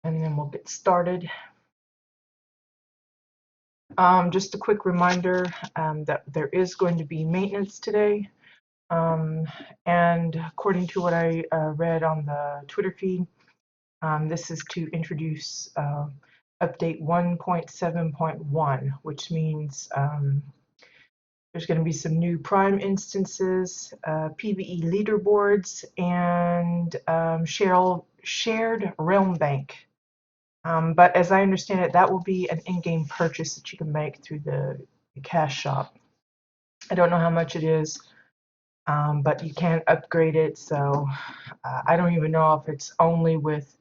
and then we'll get started. Just a quick reminder that there is going to be maintenance today. And according to what I read on the Twitter feed, this is to introduce update 1.7.1, which means there's going to be some new Prime instances, PvE leaderboards, and shared realm bank. But as I understand it, that will be an in-game purchase that you can make through the cash shop. I don't know how much it is, but you can upgrade it. So I don't even know if it's only with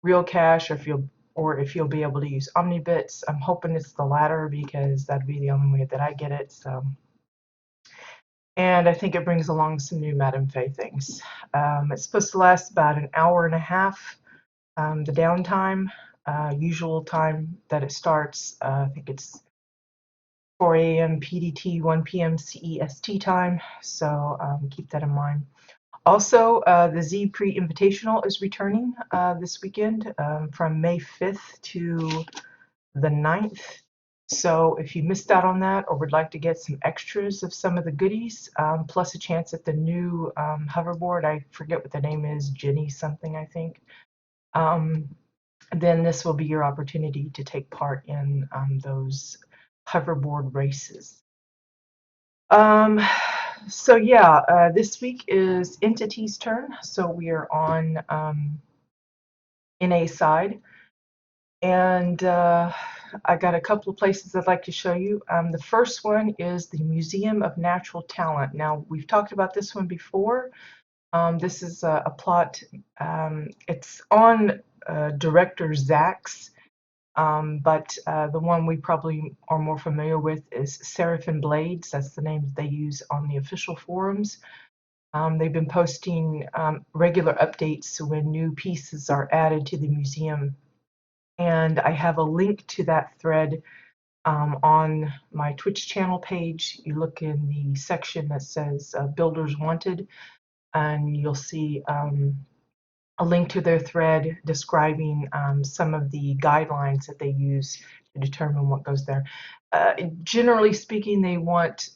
real cash or if you'll be able to use Omnibits. I'm hoping it's the latter because that'd be the only way that I get it. So. And I think it brings along some new Madame Faye things. It's supposed to last about an hour and a half. The downtime, usual time that it starts, I think it's 4 a.m. PDT, 1 p.m. CEST time, so keep that in mind. Also, the Z Pre-Invitational is returning this weekend from May 5th to the 9th. So if you missed out on that or would like to get some extras of some of the goodies, plus a chance at the new hoverboard, I forget what the name is, Jenny something, I think, then this will be your opportunity to take part in those hoverboard races. So yeah, this week is Entity's turn, so we are on NA side. And I got a couple of places I'd like to show you. The first one is the Museum of Natural Talent. Now, we've talked about this one before. This is a plot. It's on director Zach's, but the one we probably are more familiar with is Seraphim Blades. That's the name that they use on the official forums. They've been posting regular updates when new pieces are added to the museum. And I have a link to that thread on my Twitch channel page. You look in the section that says Builders Wanted, and you'll see a link to their thread describing some of the guidelines that they use to determine what goes there. Generally speaking, they want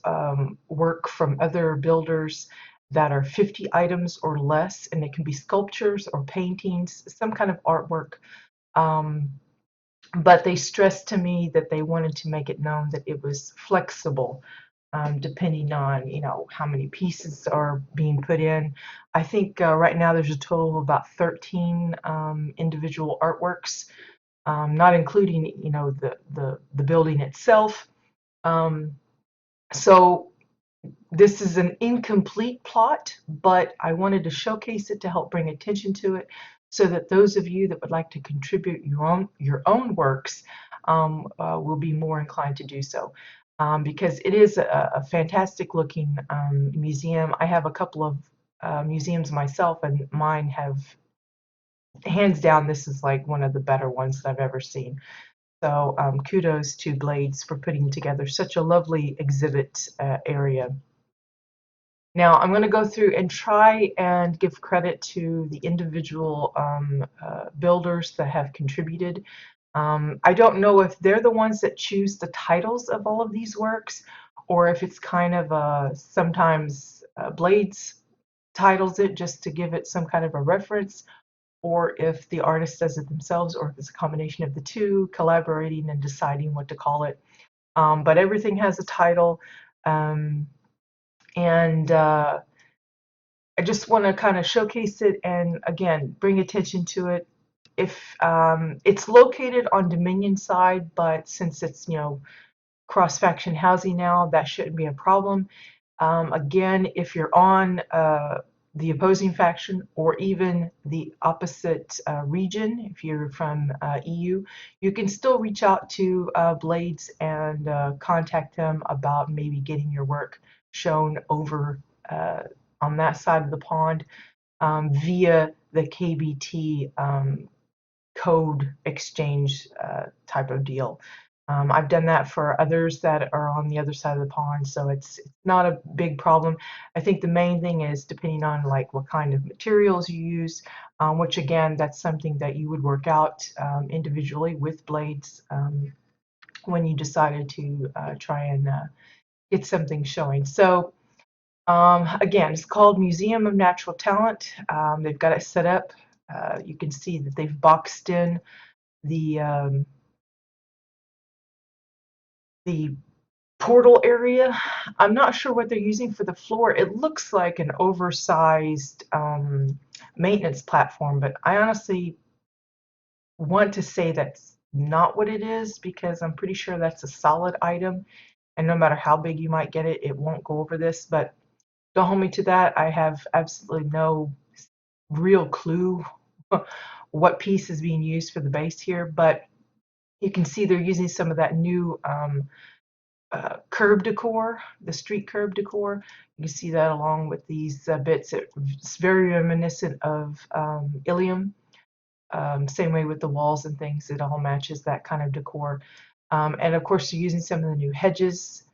work from other builders that are 50 items or less, and it can be sculptures or paintings, some kind of artwork. But they stressed to me that they wanted to make it known that it was flexible, depending on how many pieces are being put in. I think right now there's a total of about 13 individual artworks, not including the building itself. So this is an incomplete plot, but I wanted to showcase it to help bring attention to it, so that those of you that would like to contribute your own works will be more inclined to do so, because it is a fantastic looking museum. I have a couple of museums myself, and mine have, hands down, this is like one of the better ones that I've ever seen. So kudos to Blades for putting together such a lovely exhibit area. Now I'm going to go through and try and give credit to the individual builders that have contributed. I don't know if they're the ones that choose the titles of all of these works, or if it's kind of sometimes Blades titles it just to give it some kind of a reference, or if the artist does it themselves, or if it's a combination of the two, collaborating and deciding what to call it. But everything has a title. And I just want to kind of showcase it and again bring attention to it. If it's located on Dominion side, but since it's cross-faction housing now, that shouldn't be a problem. Again, if you're on the opposing faction or even the opposite region, if you're from EU, you can still reach out to Blades and contact them about maybe getting your work shown over on that side of the pond via the KBT code exchange type of deal. I've done that for others that are on the other side of the pond, so it's not a big problem. I think the main thing is depending on like what kind of materials you use, which again, that's something that you would work out individually with blades when you decided to try and get something showing. So again, it's called Museum of Natural Talent. They've got it set up. You can see that they've boxed in the portal area. I'm not sure what they're using for the floor. It looks like an oversized maintenance platform, but I honestly want to say that's not what it is because I'm pretty sure that's a solid item, and no matter how big you might get it, it won't go over this. But don't hold me to that. I have absolutely no real clue what piece is being used for the base here, but you can see they're using some of that new curb decor, the street curb decor. You can see that along with these bits. It's very reminiscent of Ilium. Same way with the walls and things. It all matches that kind of decor. And of course, you're using some of the new hedges.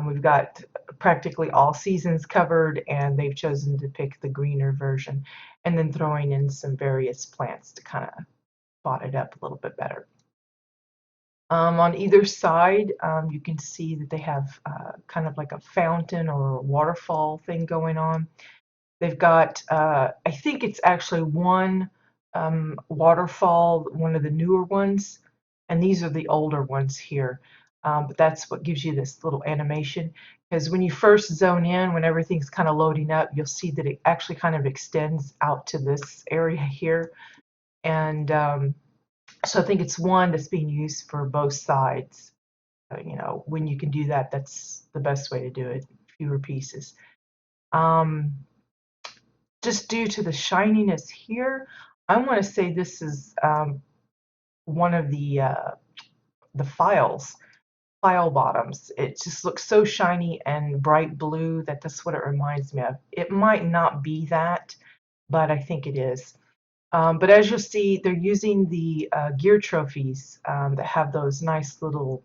We've got practically all seasons covered, and they've chosen to pick the greener version, and then throwing in some various plants to kind of spot it up a little bit better. On either side, you can see that they have kind of like a fountain or a waterfall thing going on. They've got, I think it's actually one waterfall, one of the newer ones, and these are the older ones here. But that's what gives you this little animation. Because when you first zone in, when everything's kind of loading up, you'll see that it actually kind of extends out to this area here. And so I think it's one that's being used for both sides. You know, when you can do that, that's the best way to do it, fewer pieces. Just due to the shininess here, I want to say this is one of the file bottoms. It just looks so shiny and bright blue that that's what it reminds me of. It might not be that, but I think it is. But as you'll see, they're using the gear trophies that have those nice little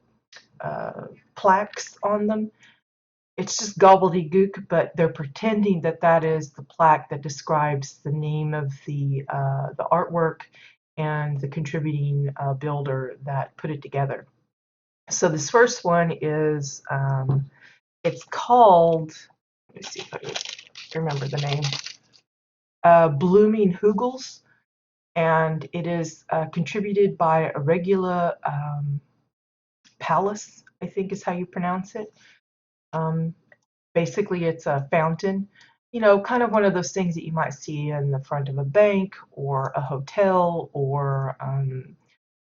plaques on them. It's just gobbledygook, but they're pretending that that is the plaque that describes the name of the artwork and the contributing builder that put it together. So this first one is, it's called, let me see if I can remember the name, Blooming Hugels, and it is contributed by a regular Palace, I think is how you pronounce it. Basically, it's a fountain, you know, kind of one of those things that you might see in the front of a bank or a hotel or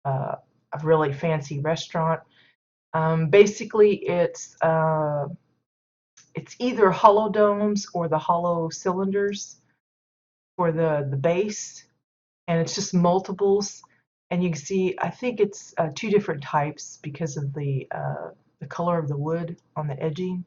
a really fancy restaurant. Basically, it's either hollow domes or the hollow cylinders for the base, and it's just multiples. And you can see, I think it's two different types because of the color of the wood on the edging.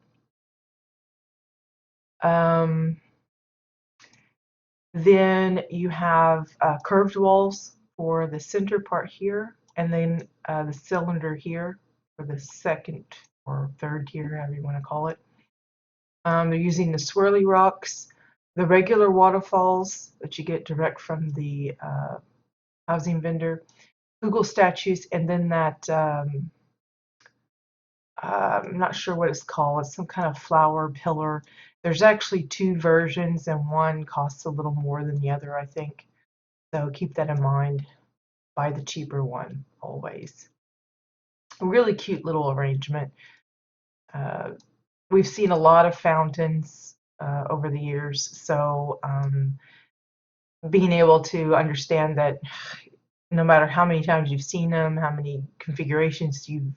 Then you have curved walls for the center part here, and then the cylinder here for the second or third tier, however you want to call it. They're using the swirly rocks, the regular waterfalls that you get direct from the housing vendor, Google statues, and then that, I'm not sure what it's called, it's some kind of flower pillar. There's actually two versions, and one costs a little more than the other, I think. So keep that in mind. Buy the cheaper one always. A really cute little arrangement. We've seen a lot of fountains over the years, so being able to understand that no matter how many times you've seen them, how many configurations you've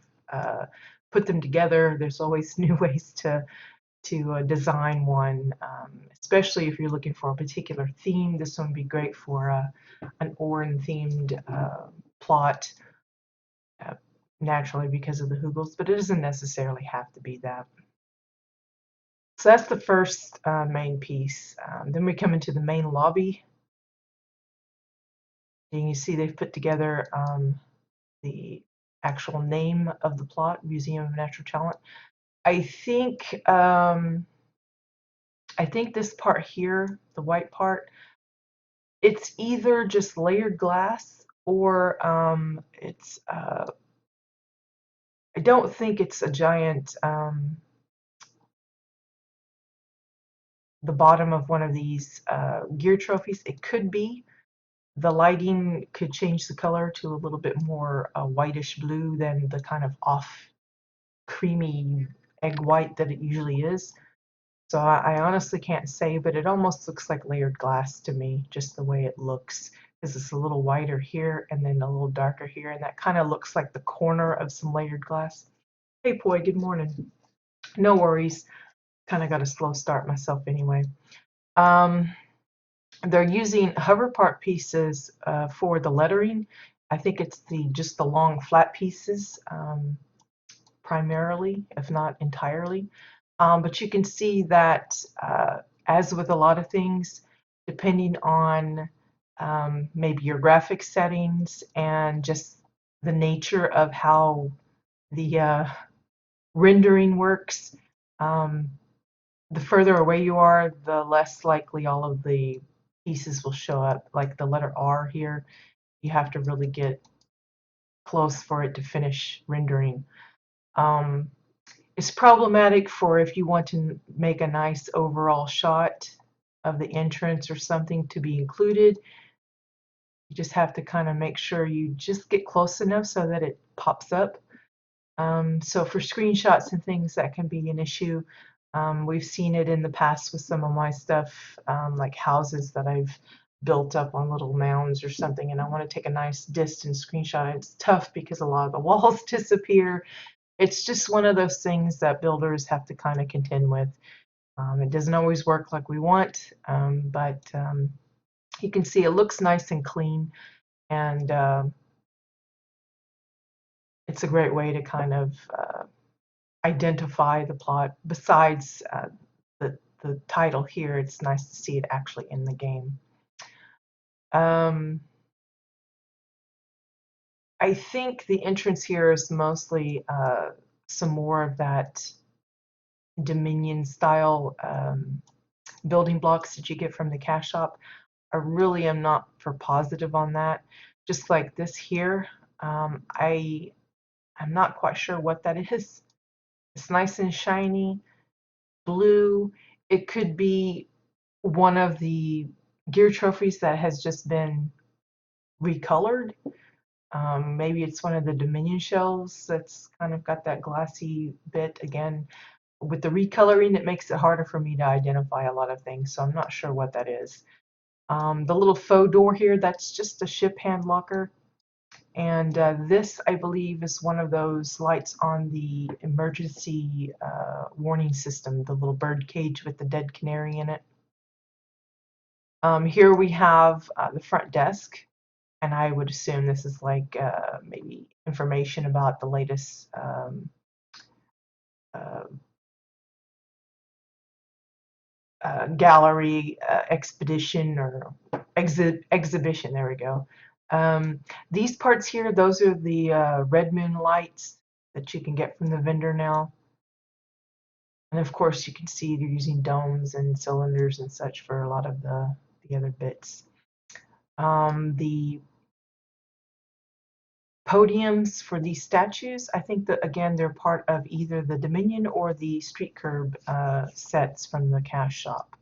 put them together, there's always new ways to design one, especially if you're looking for a particular theme. This one would be great for an Orin themed plot, naturally because of the Hugels, but it doesn't necessarily have to be that. So that's the first main piece. Then we come into the main lobby. And you see they've put together the actual name of the plot, Museum of Natural Talent. I think this part here, the white part, it's either just layered glass or it's I don't think it's a giant the bottom of one of these gear trophies. It could be. The lighting could change the color to a little bit more whitish blue than the kind of off creamy egg white that it usually is. So I honestly can't say, but it almost looks like layered glass to me, just the way it looks. Because it's a little whiter here and then a little darker here, and that kind of looks like the corner of some layered glass. Hey, Poi, good morning. No worries. Kind of got a slow start myself anyway. They're using hover part pieces for the lettering. I think it's just the long flat pieces primarily, if not entirely. But you can see that, as with a lot of things, depending on maybe your graphic settings and just the nature of how the rendering works, the further away you are, the less likely all of the pieces will show up. Like the letter R here, you have to really get close for it to finish rendering. It's problematic for if you want to make a nice overall shot of the entrance or something to be included. You just have to kind of make sure you just get close enough so that it pops up. So for screenshots and things, that can be an issue. We've seen it in the past with some of my stuff, like houses that I've built up on little mounds or something, and I want to take a nice distant screenshot. It's tough because a lot of the walls disappear. It's just one of those things that builders have to kind of contend with. It doesn't always work like we want, but you can see it looks nice and clean, and it's a great way to kind of identify the plot. Besides the title here, it's nice to see it actually in the game. I think the entrance here is mostly some more of that Dominion style building blocks that you get from the cash shop. I really am not for positive on that. Just like this here, I'm not quite sure what that is. It's nice and shiny, blue. It could be one of the gear trophies that has just been recolored. Maybe it's one of the Dominion shells that's kind of got that glassy bit. Again, with the recoloring, it makes it harder for me to identify a lot of things, so I'm not sure what that is. The little faux door here, that's just a ship hand locker. And this, I believe, is one of those lights on the emergency warning system, the little bird cage with the dead canary in it. Here we have the front desk, and I would assume this is like maybe information about the latest gallery expedition or exhibition. There we go. These parts here, those are the red moon lights that you can get from the vendor now. And of course, you can see they're using domes and cylinders and such for a lot of the other bits. The podiums for these statues, I think that again they're part of either the Dominion or the Street Curb sets from the cash shop.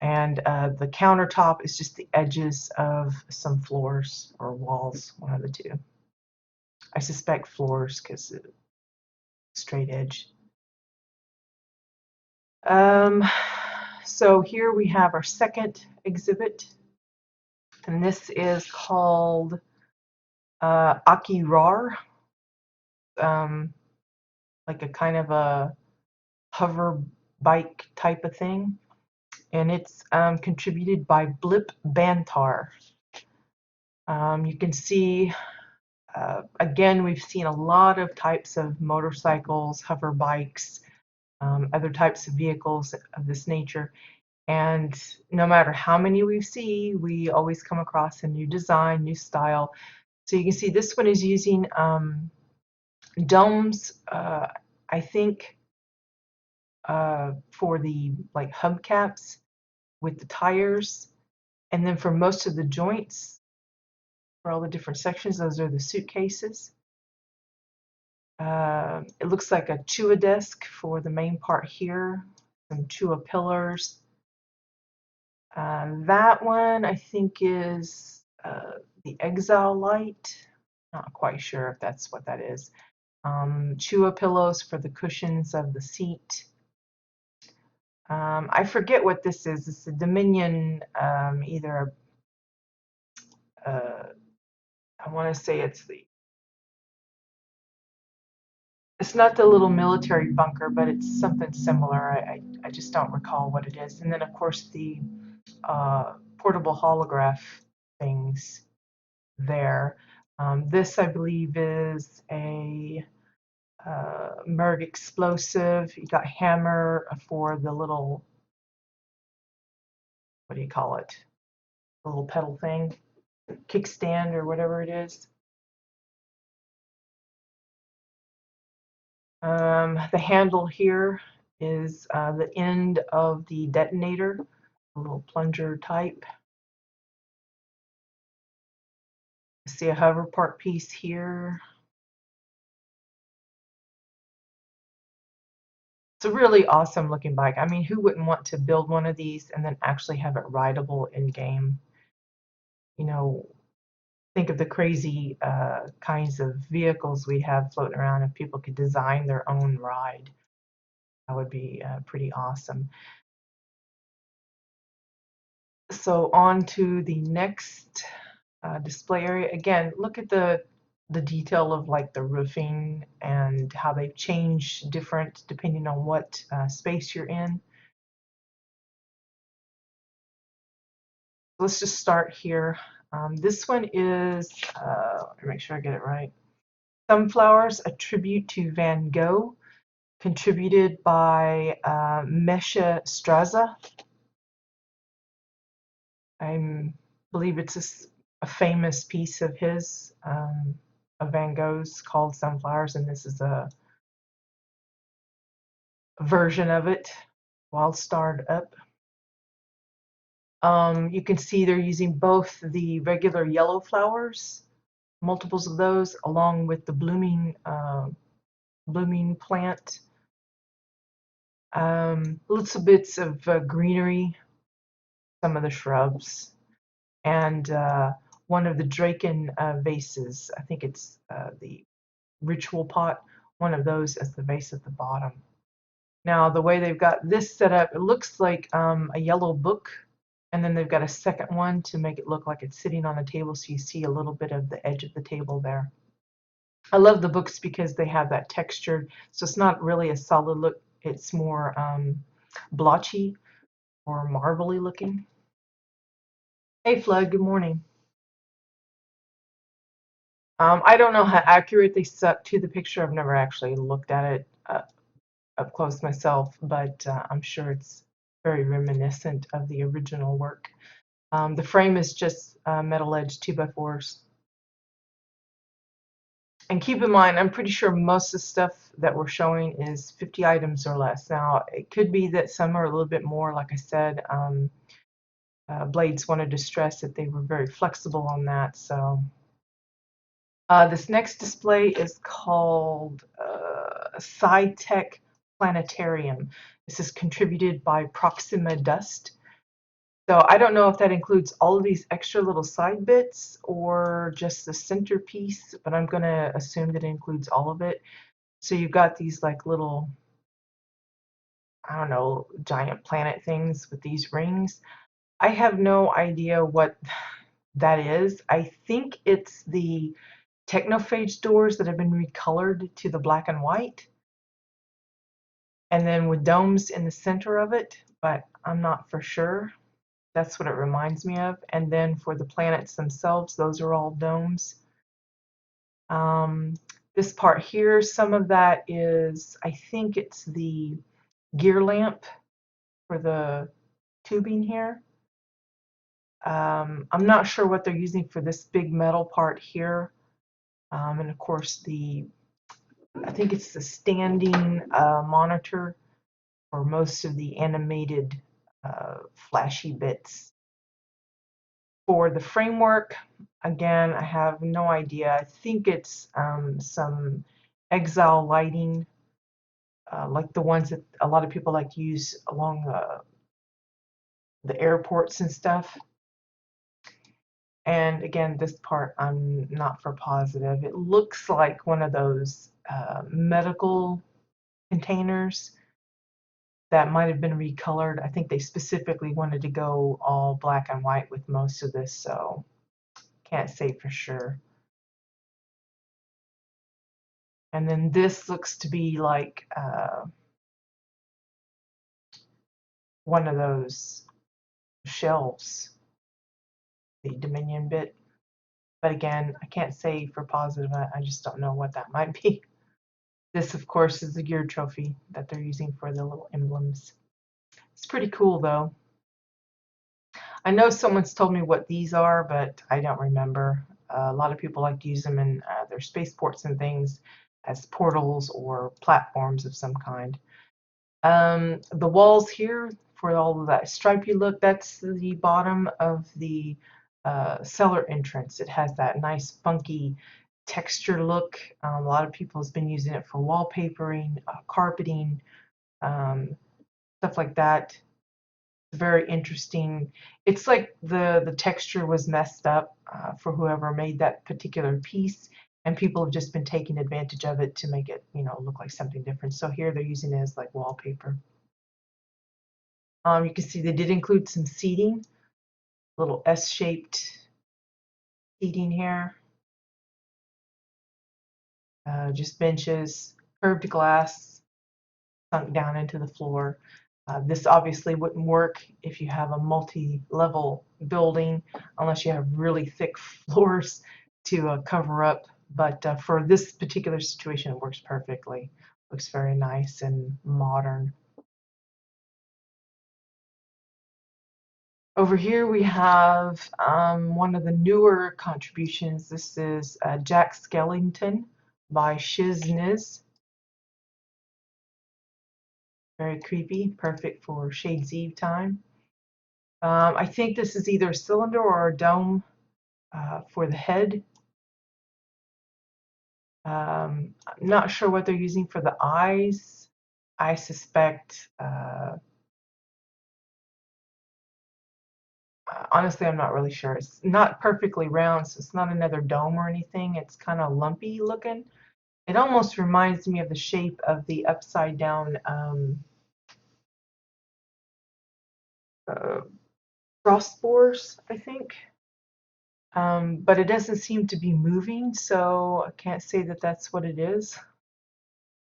And the countertop is just the edges of some floors or walls, one of the two. I suspect floors because straight edge. So here we have our second exhibit, and this is called Akirar, like a kind of a hover bike type of thing, and it's contributed by Blip Bantar. You can see, again, we've seen a lot of types of motorcycles, hover bikes, other types of vehicles of this nature. And no matter how many we see, we always come across a new design, new style. So you can see this one is using domes, I think, for the like hubcaps with the tires, and then for most of the joints, for all the different sections, those are the suitcases. It looks like a Chua desk for the main part here, some Chua pillars. That one I think is the Exile light. Not quite sure if that's what that is. Chua pillows for the cushions of the seat. I forget what this is. It's a Dominion, either, I want to say it's not the little military bunker, but it's something similar. I just don't recall what it is. And then, of course, the portable holograph things there. This, I believe, is a Merg explosive. You got hammer for the little, what do you call it? The little pedal thing, kickstand or whatever it is. The handle here is the end of the detonator, a little plunger type. See a hover part piece here. It's a really awesome looking bike. I mean, who wouldn't want to build one of these and then actually have it rideable in game? You know, think of the crazy kinds of vehicles we have floating around. If people could design their own ride, that would be pretty awesome. So on to the next display area. Again, look at the detail of like the roofing and how they've changed different depending on what space you're in. Let's just start here. This one is, let me make sure I get it right. Sunflowers, a tribute to Van Gogh, contributed by Mesha Straza. I believe it's a famous piece of his, of Van Gogh's, called Sunflowers, and this is a version of it, WildStar up. You can see they're using both the regular yellow flowers, multiples of those, along with the blooming plant. Little bits of greenery, some of the shrubs, and one of the Draken vases. I think it's the ritual pot, one of those as the vase at the bottom. Now, the way they've got this set up, it looks like a yellow book, and then they've got a second one to make it look like it's sitting on a table, so you see a little bit of the edge of the table there. I love the books because they have that textured, so it's not really a solid look, it's more blotchy or marbly looking. Hey Flood, good morning. I don't know how accurate they stuck to the picture. I've never actually looked at it up close myself, but I'm sure it's very reminiscent of the original work. The frame is just metal edge 2x4s. And keep in mind, I'm pretty sure most of the stuff that we're showing is 50 items or less. Now, it could be that some are a little bit more. Like I said, Blades wanted to stress that they were very flexible on that. So this next display is called SciTech Planetarium. This is contributed by Proxima Dust. So I don't know if that includes all of these extra little side bits or just the centerpiece, but I'm going to assume that it includes all of it. So you've got these like little, I don't know, giant planet things with these rings. I have no idea what that is. I think it's the technophage doors that have been recolored to the black and white, and then with domes in the center of it, but I'm not for sure. That's what it reminds me of. And then for the planets themselves, those are all domes. This part here, some of that is, I think it's the gear lamp for the tubing here. I'm not sure what they're using for this big metal part here. And of course I think it's the standing monitor for most of the animated flashy bits. For the framework, again, I have no idea. I think it's some exile lighting, like the ones that a lot of people like to use along the airports and stuff. And again, this part I'm not for positive. It looks like one of those medical containers that might have been recolored. I think they specifically wanted to go all black and white with most of this, so can't say for sure. And then this looks to be like one of those shelves, the Dominion bit. But again, I can't say for positive. I just don't know what that might be. This, of course, is the gear trophy that they're using for the little emblems. It's pretty cool, though. I know someone's told me what these are, but I don't remember. A lot of people like to use them in their spaceports and things as portals or platforms of some kind. The walls here, for all of that stripy look, that's the bottom of the cellar entrance. It has that nice funky texture look. A lot of people have been using it for wallpapering, carpeting, stuff like that. Very interesting. It's like the texture was messed up for whoever made that particular piece, and people have just been taking advantage of it to make it, look like something different. So here they're using it as like wallpaper. You can see they did include some seating, little S-shaped seating here, just benches, curved glass, sunk down into the floor. This obviously wouldn't work if you have a multi-level building unless you have really thick floors to cover up. But for this particular situation, it works perfectly. Looks very nice and modern. Over here we have one of the newer contributions. This is Jack Skellington by Shizniz. Very creepy, perfect for Shades Eve time. I think this is either a cylinder or a dome for the head. I'm not sure what they're using for the eyes. I suspect, honestly, I'm not really sure. It's not perfectly round, so it's not another dome or anything. It's kind of lumpy looking. It almost reminds me of the shape of the upside down frost spores, I think. But it doesn't seem to be moving, so I can't say that that's what it is.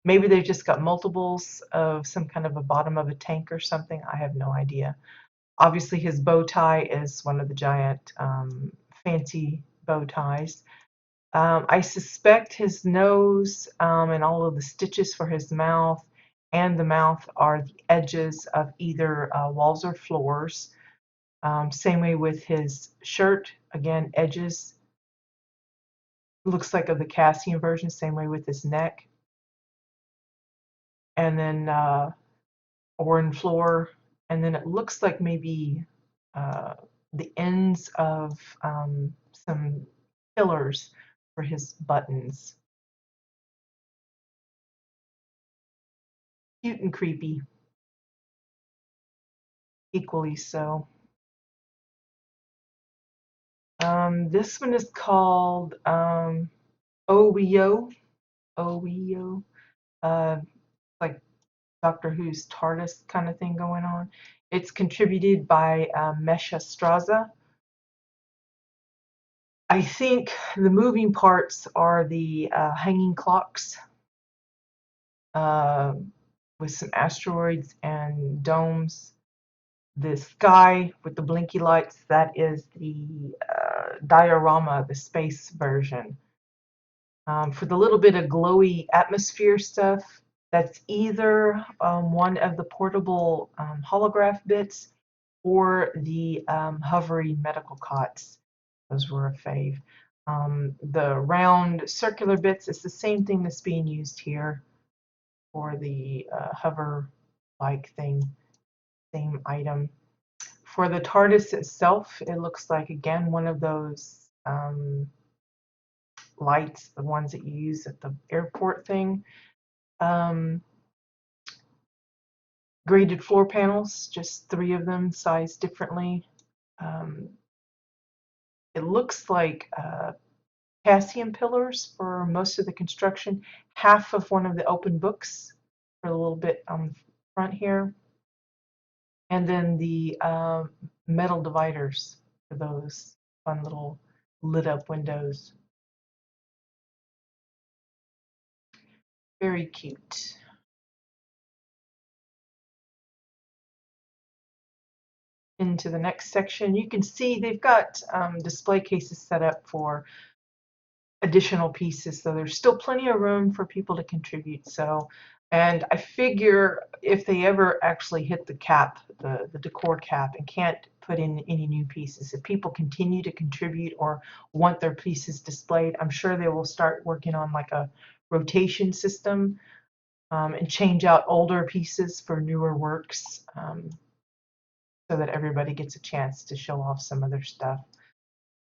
Maybe they've just got multiples of some kind of a bottom of a tank or something. I have no idea. Obviously, his bow tie is one of the giant fancy bow ties. I suspect his nose and all of the stitches for his mouth and the mouth are the edges of either walls or floors. Same way with his shirt, again, edges. Looks like of the Cassian version, same way with his neck. And then Orin floor, and then it looks like maybe the ends of some pillars for his buttons. Cute and creepy, equally so. This one is called OWO. OWO. Like Doctor Who's TARDIS kind of thing going on. It's contributed by Mesha Straza. I think the moving parts are the hanging clocks with some asteroids and domes. The sky with the blinky lights, that is the diorama, the space version. For the little bit of glowy atmosphere stuff, that's either one of the portable holograph bits or the hovering medical cots. Those were a fave. The round circular bits is the same thing that's being used here for the hover-like thing, same item. For the TARDIS itself, it looks like, again, one of those lights, the ones that you use at the airport thing. Graded floor panels, just 3 of them, sized differently. It looks like Cassian pillars for most of the construction, half of one of the open books for a little bit on the front here, and then the metal dividers for those fun little lit up windows. Very cute. Into the next section, you can see they've got display cases set up for additional pieces, so there's still plenty of room for people to contribute. So, and I figure if they ever actually hit the cap, the decor cap, and can't put in any new pieces, if people continue to contribute or want their pieces displayed, I'm sure they will start working on like a rotation system and change out older pieces for newer works, so that everybody gets a chance to show off some of their stuff.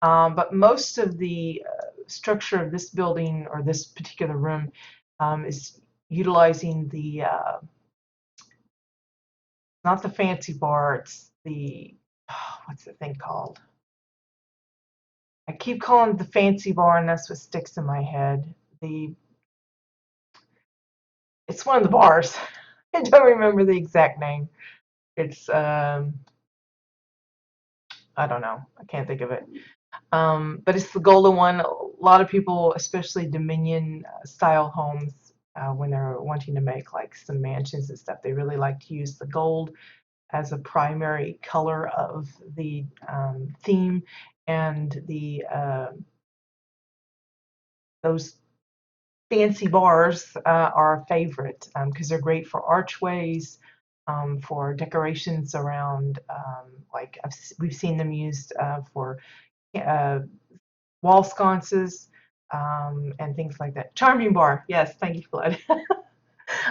But most of the structure of this building or this particular room is utilizing the, not the fancy bar, it's the, what's the thing called? I keep calling it the fancy bar, and that's what sticks in my head. It's one of the bars. I don't remember the exact name. It's, I don't know. I can't think of it. But it's the golden one. A lot of people, especially Dominion style homes, when they're wanting to make like some mansions and stuff, they really like to use the gold as a primary color of the theme, and the those fancy bars are a favorite because they're great for archways, for decorations around, like we've seen them used for uh, wall sconces, and things like that. Charming bar, yes, thank you, Flood.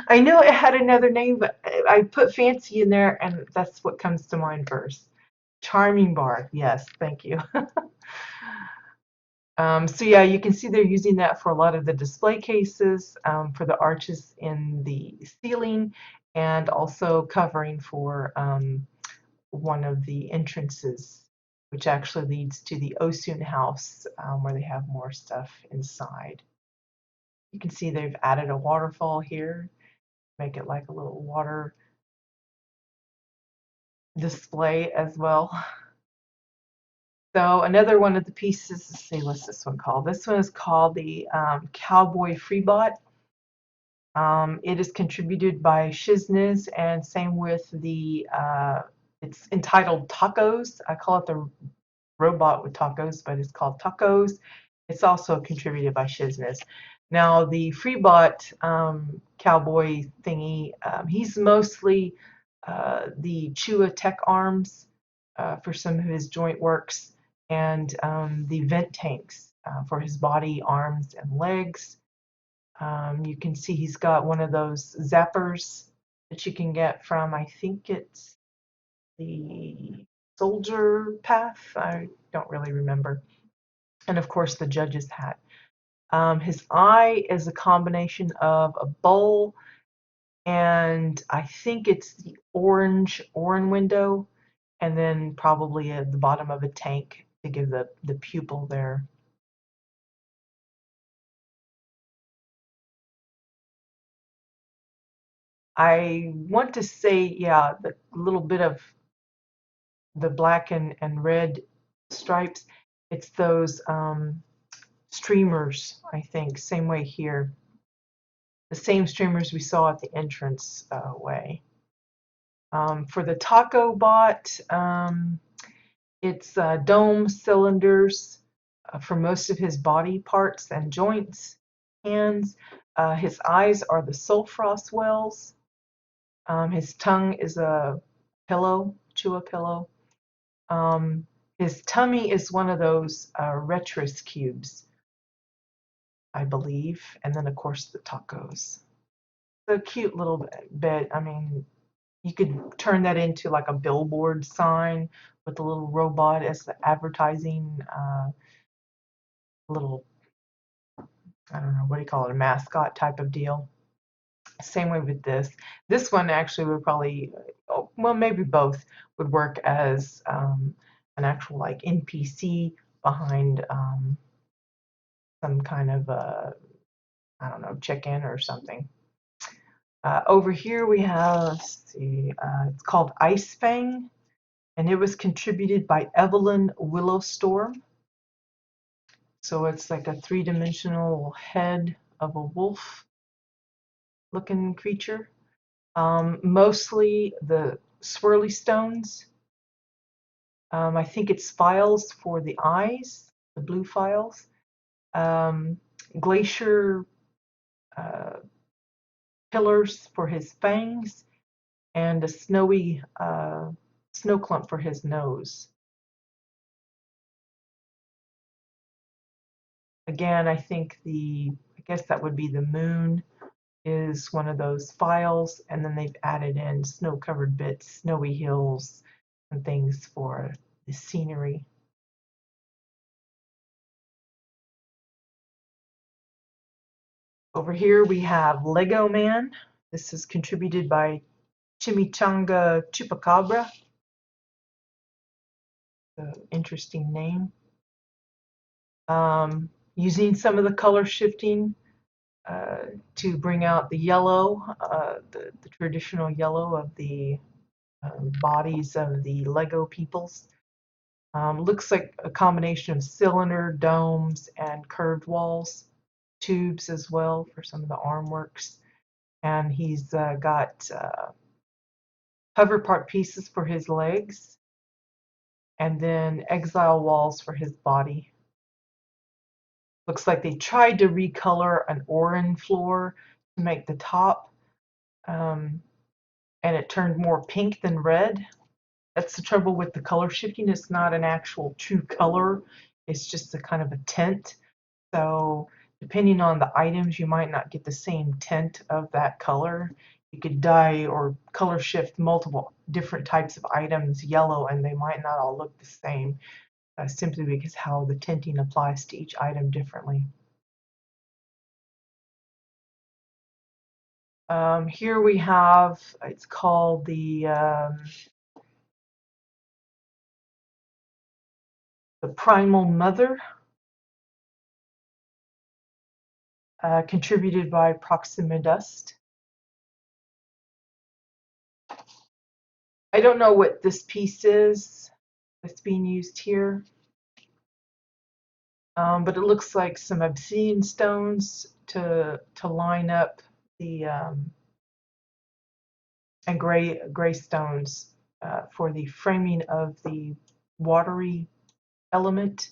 I knew it had another name, but I put fancy in there, and that's what comes to mind first. Charming bar, yes, thank you. So yeah, you can see they're using that for a lot of the display cases, for the arches in the ceiling, and also covering for one of the entrances, which actually leads to the Osun house, where they have more stuff inside. You can see they've added a waterfall here, make it like a little water display as well. So another one of the pieces, let's see, what's this one called? This one is called the Cowboy Freebot. It is contributed by Shizness, and same with the, it's entitled Tacos. I call it the robot with tacos, but it's called Tacos. It's also contributed by Shizness. Now the Freebot cowboy thingy, he's mostly the Chua Tech arms for some of his joint works, and the vent tanks for his body, arms, and legs. You can see he's got one of those zappers that you can get from, I think it's the Soldier Path. I don't really remember. And of course, the judge's hat. His eye is a combination of a bowl and I think it's the orange window, and then probably at the bottom of a tank to give the pupil there. I want to say, yeah, the little bit of the black and red stripes, it's those streamers, I think, same way here. The same streamers we saw at the entrance way. For the taco bot, it's dome cylinders for most of his body parts and joints, hands. His eyes are the sulfros wells. His tongue is a pillow, chew a pillow. His tummy is one of those Retris cubes, I believe, and then of course the tacos. So cute little bit. I mean, you could turn that into like a billboard sign with a little robot as the advertising little, I don't know, what do you call it, a mascot type of deal. Same way with this. This one actually would probably, oh, well, maybe both would work as an actual like NPC behind some kind of, I don't know, check-in or something. Over here we have, let's see, it's called Ice Fang, and it was contributed by Evelyn Willowstorm. So it's like a three-dimensional head of a wolf-looking creature. Mostly the swirly stones. I think it's files for the eyes, the blue files. Glacier pillars for his fangs, and a snowy snow clump for his nose. Again, I think I guess that would be the moon is one of those files, and then they've added in snow-covered bits, snowy hills, and things for the scenery. Over here we have Lego Man. This is contributed by Chimichanga Chupacabra. Interesting name. Using some of the color shifting to bring out the yellow, the traditional yellow of the bodies of the Lego peoples. Looks like a combination of cylinder, domes, and curved walls, tubes as well for some of the arm works. And he's got hover part pieces for his legs, and then exile walls for his body. Looks like they tried to recolor an orange floor to make the top, and it turned more pink than red. That's the trouble with the color shifting. It's not an actual true color. It's just a kind of a tint. So depending on the items, you might not get the same tint of that color. You could dye or color shift multiple different types of items yellow, and they might not all look the same, simply because how the tinting applies to each item differently. Here we have, it's called the Primal Mother, contributed by Proxima Dust. I don't know what this piece is that's being used here, but it looks like some obsidian stones to line up the and gray stones for the framing of the watery element.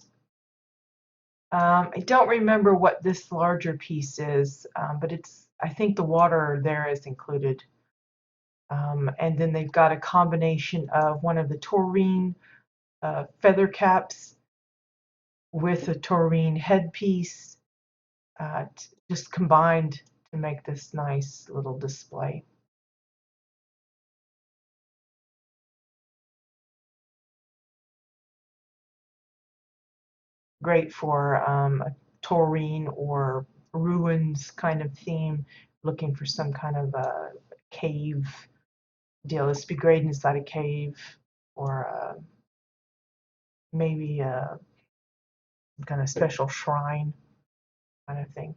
I don't remember what this larger piece is, but I think the water there is included. And then they've got a combination of one of the taurine feather caps with a taurine headpiece, just combined to make this nice little display. Great for a taurine or ruins kind of theme, looking for some kind of a cave deal. This would be great inside a cave, or maybe a kind of special shrine kind of thing.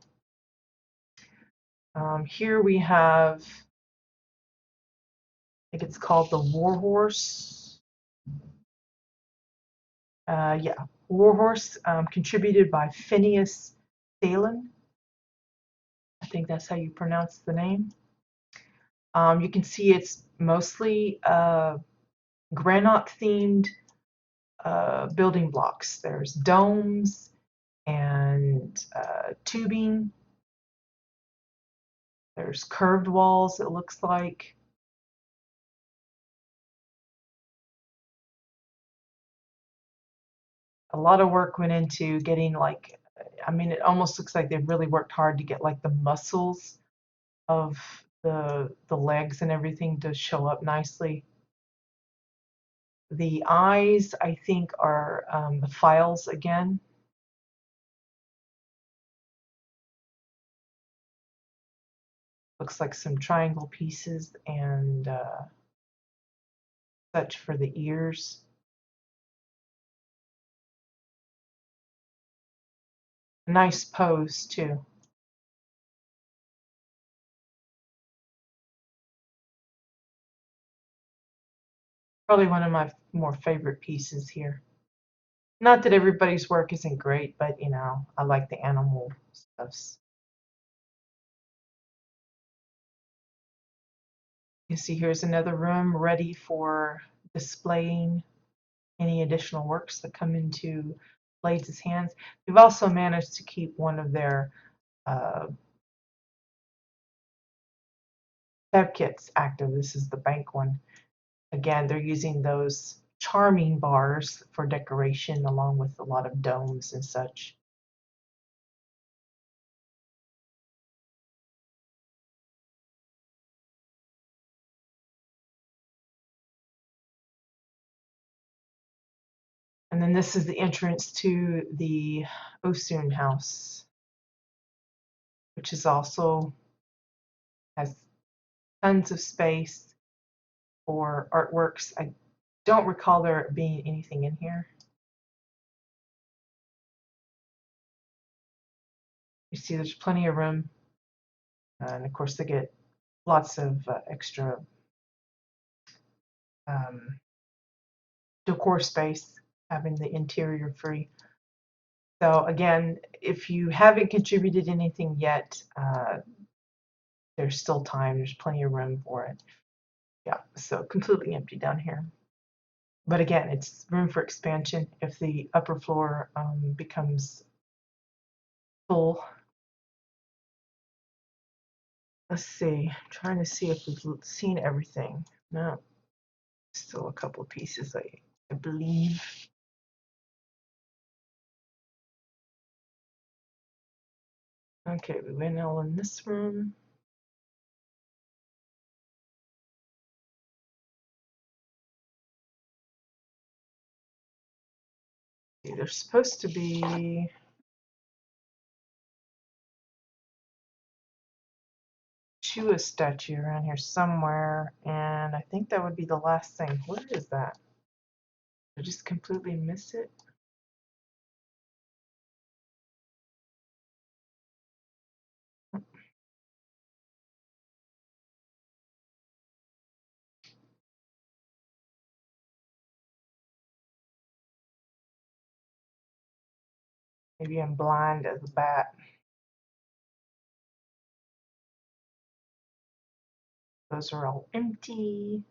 Here we have, I think it's called the Warhorse. Yeah, Warhorse, contributed by Phineas Thalen. I think that's how you pronounce the name. You can see it's mostly granite-themed building blocks. There's domes and tubing. There's curved walls, it looks like. a lot of work went into getting like, I mean, it almost looks like they've really worked hard to get like the muscles of the legs and everything to show up nicely. The eyes, I think, are the files again. Looks like some triangle pieces and such for the ears. Nice pose too. Probably one of my more favorite pieces here. Not that everybody's work isn't great, but you know, I like the animal stuffs. You see here's another room ready for displaying any additional works that come into Blades' hands. They've also managed to keep one of their dev kits active. This is the bank one. Again, they're using those charming bars for decoration along with a lot of domes and such. And then this is the entrance to the Osun house, which is also has tons of space for artworks. I don't recall there being anything in here. You see there's plenty of room. And of course they get lots of extra decor space, having the interior free. So again, if you haven't contributed anything yet, there's still time. There's plenty of room for it. Yeah, so completely empty down here. But again, it's room for expansion if the upper floor becomes full. Let's see, I'm trying to see if we've seen everything. No, still a couple of pieces, I believe. Okay, we went all in this room. Okay, there's supposed to be Chua statue around here somewhere, and I think that would be the last thing. Where is that? Did I just completely miss it? Maybe I'm blind as a bat. Those are all empty.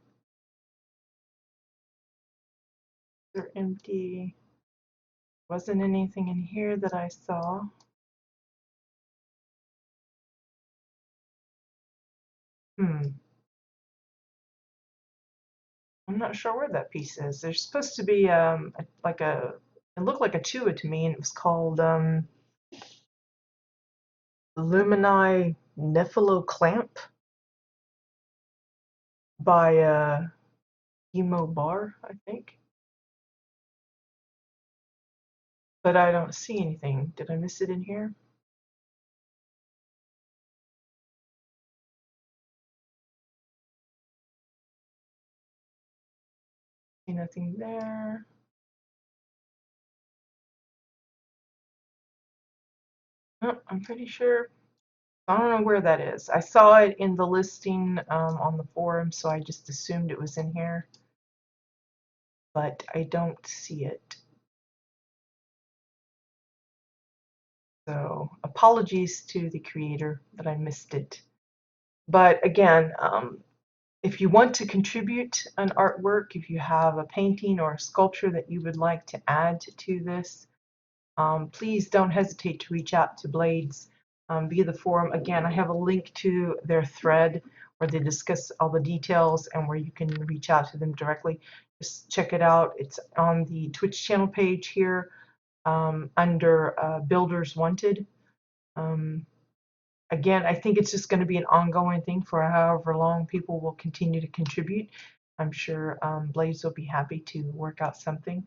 They're empty. Wasn't anything in here that I saw. I'm not sure where that piece is. There's supposed to be like a, it looked like a Chua to me, and it was called Lumini Nephilochlamp by Emo Bar, I think. But I don't see anything. Did I miss it in here? See nothing there. Oh, I'm pretty sure. I don't know where that is. I saw it in the listing on the forum, so I just assumed it was in here. But I don't see it. So apologies to the creator that I missed it. But again, if you want to contribute an artwork, if you have a painting or a sculpture that you would like to add to this, please don't hesitate to reach out to Blades via the forum. Again, I have a link to their thread where they discuss all the details and where you can reach out to them directly. Just check it out. It's on the Twitch channel page here. under Builders Wanted. Again, I think it's just going to be an ongoing thing for however long people will continue to contribute. I'm sure Blaze will be happy to work out something.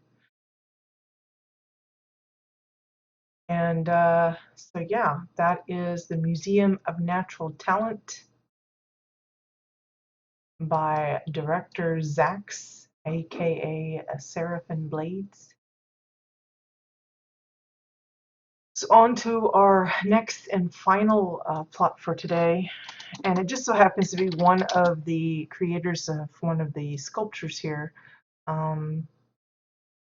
And so yeah, that is the Museum of Natural Talent by director Zax, aka Seraphin Blades. So on to our next and final plot for today, and it just so happens to be one of the creators of one of the sculptures here,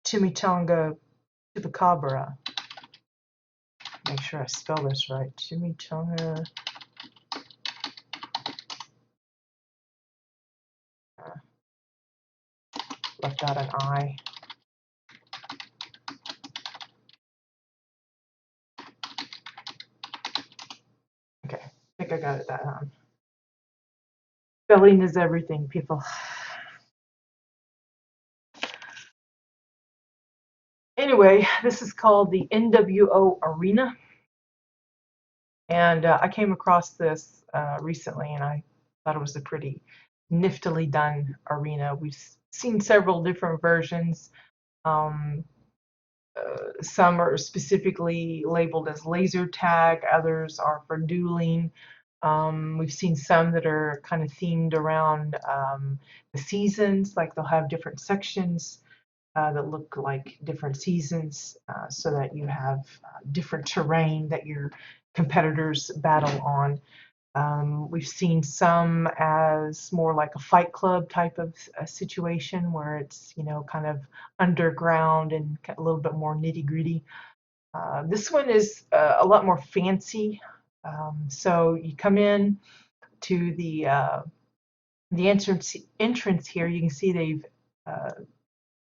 Chimichanga Chupacabra. Make sure I spell this right. Chimichanga. Left out an I. Okay, I think I got it that time. Spelling is everything, people. Anyway, this is called the NWO Arena. And I came across this recently, and I thought it was a pretty niftily done arena. We've seen several different versions. Some are specifically labeled as laser tag, others are for dueling. We've seen some that are kind of themed around the seasons, like they'll have different sections that look like different seasons so that you have different terrain that your competitors battle on. We've seen some as more like a Fight Club type of situation where it's, you know, kind of underground and a little bit more nitty gritty. This one is a lot more fancy. So you come in to the entrance here. You can see they've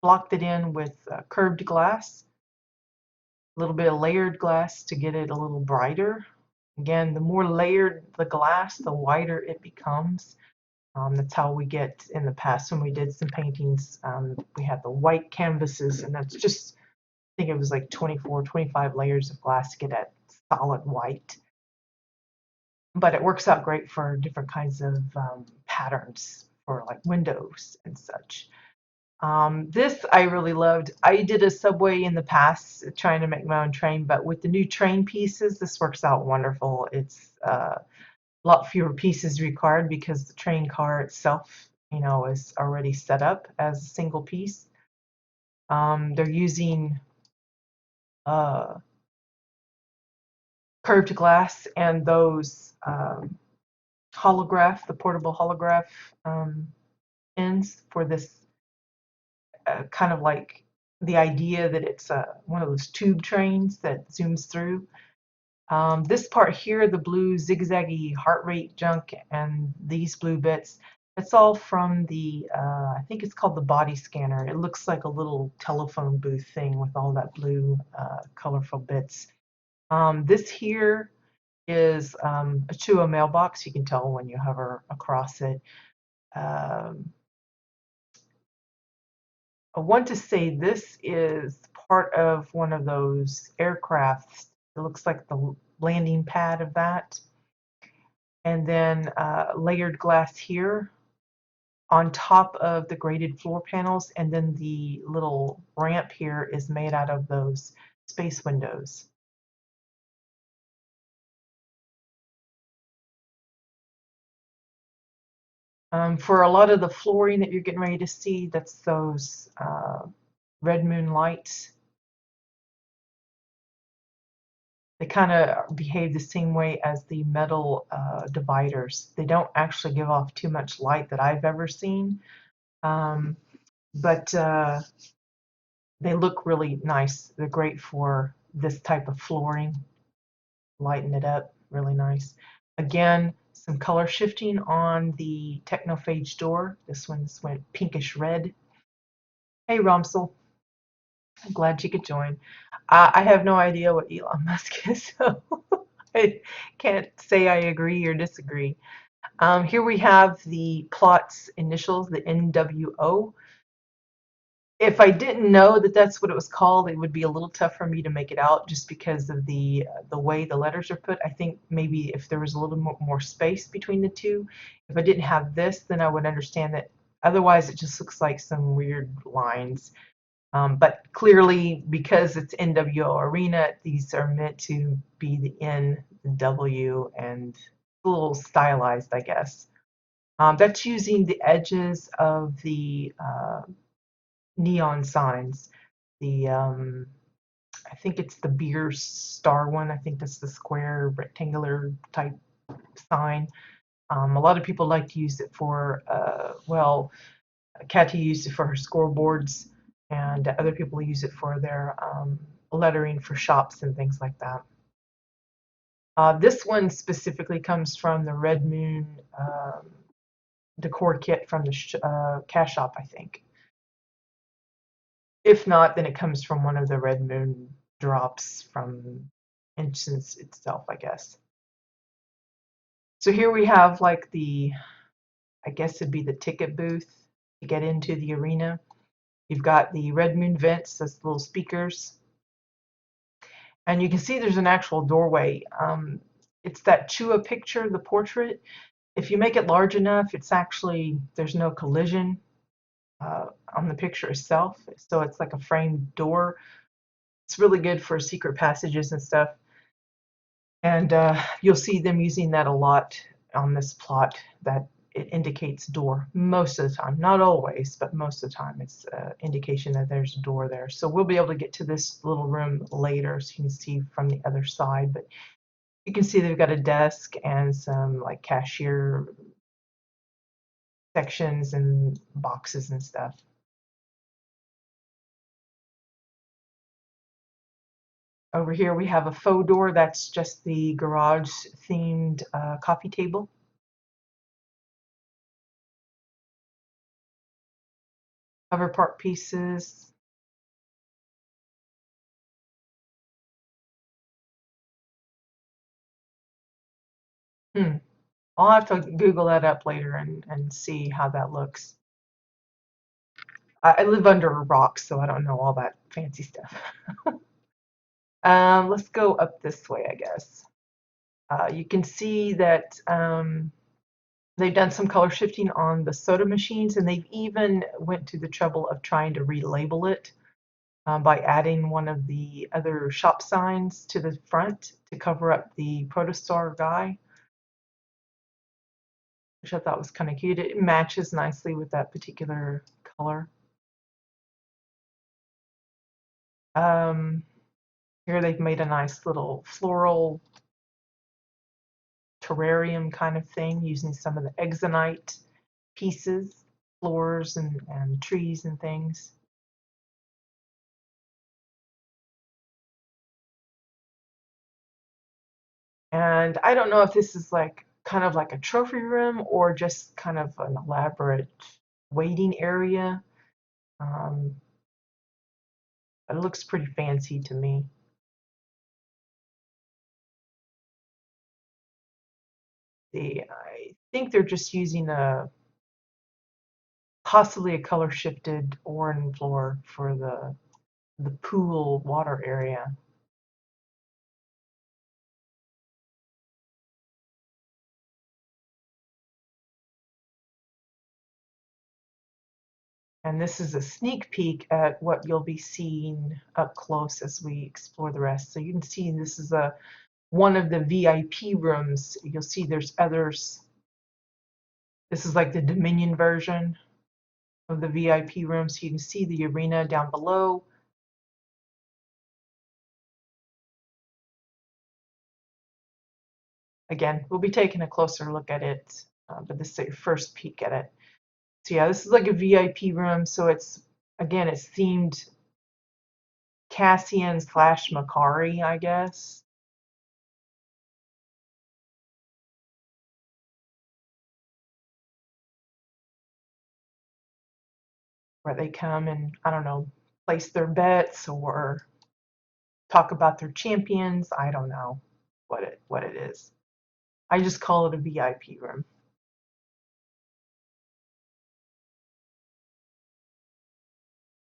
blocked it in with curved glass, a little bit of layered glass to get it a little brighter. Again, the more layered the glass, the whiter it becomes. That's how we get in the past when we did some paintings. We had the white canvases, and that's just, I think it was like 24, 25 layers of glass to get that solid white. But it works out great for different kinds of patterns for like windows and such. This I really loved. I did a subway in the past trying to make my own train, but with the new train pieces, this works out wonderful. It's a lot fewer pieces required because the train car itself, you know, is already set up as a single piece. They're using curved glass and those holograph, the portable holograph ends for this kind of like the idea that it's one of those tube trains that zooms through. This part here, the blue zigzaggy heart rate junk and these blue bits, it's all from the, I think it's called the body scanner. It looks like a little telephone booth thing with all that blue colorful bits. This here is a Chuo mailbox. You can tell when you hover across it. I want to say this is part of one of those aircrafts. It looks like the landing pad of that. And then layered glass here on top of the graded floor panels. And then the little ramp here is made out of those space windows. For a lot of the flooring that you're getting ready to see, that's those red moon lights. They kind of behave the same way as the metal dividers. They don't actually give off too much light that I've ever seen, but they look really nice. They're great for this type of flooring. Lighten it up, really nice. Again, some color shifting on the Technophage door. This one's went pinkish red. Hey, Romsel. I'm glad you could join. I have no idea what Elon Musk is, so I can't say I agree or disagree. Here we have the plot's initials, the NWO. if I didn't know that that's what it was called, it would be a little tough for me to make it out just because of the way the letters are put. I think maybe if there was a little more space between the two, if I didn't have this, then I would understand that. Otherwise, it just looks like some weird lines. But clearly, because it's NWO Arena, these are meant to be the N, the W, and a little stylized, I guess. That's using the edges of the neon signs. The I think it's the beer star one. I think that's the square rectangular type sign. A lot of people like to use it for well, Kathy used it for her scoreboards, and other people use it for their lettering for shops and things like that. This one specifically comes from the Red Moon decor kit from the cash shop, I think. If not, then it comes from one of the Red Moon drops from Instance itself, I guess. So here we have like I guess it'd be the ticket booth to get into the arena. You've got the Red Moon vents, those little speakers. And you can see there's an actual doorway. It's that Chua picture, the portrait. If you make it large enough, it's actually, there's no collision on the picture itself. So it's like a framed door. It's really good for secret passages and stuff. And you'll see them using that a lot on this plot, that it indicates door most of the time. Not always, but most of the time it's an indication that there's a door there. So we'll be able to get to this little room later so you can see from the other side. But you can see they've got a desk and some like cashier sections and boxes and stuff. Over here we have a faux door. That's just the garage themed coffee table. Cover part pieces. I'll have to Google that up later and see how that looks. I live under a rock, so I don't know all that fancy stuff. Let's go up this way, I guess. You can see that they've done some color shifting on the soda machines, and they've even went to the trouble of trying to relabel it by adding one of the other shop signs to the front to cover up the Protostar guy, which I thought was kind of cute. It matches nicely with that particular color. Here they've made a nice little floral terrarium kind of thing using some of the exonite pieces, floors and trees and things. And I don't know if this is like kind of like a trophy room or just kind of an elaborate waiting area. But it looks pretty fancy to me. I think they're just using possibly a color shifted orange floor for the pool water area. And this is a sneak peek at what you'll be seeing up close as we explore the rest. So you can see this is one of the VIP rooms. You'll see there's others. This is like the Dominion version of the VIP room. So you can see the arena down below. Again, we'll be taking a closer look at it, but this is your first peek at it. So yeah, this is like a VIP room. So it's themed Cassian / Makari, I guess. Where they come and, I don't know, place their bets or talk about their champions. I don't know what it is. I just call it a VIP room.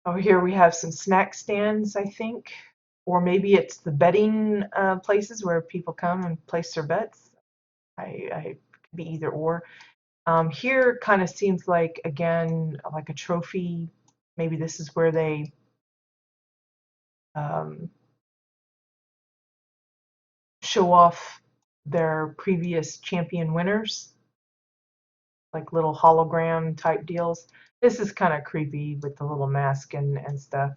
Over here we have some snack stands, I think, or maybe it's the betting places where people come and place their bets. I could be either or. Here kind of seems like, again, like a trophy. Maybe this is where they um, show off their previous champion winners, like little hologram type deals. This is kind of creepy with the little mask and stuff.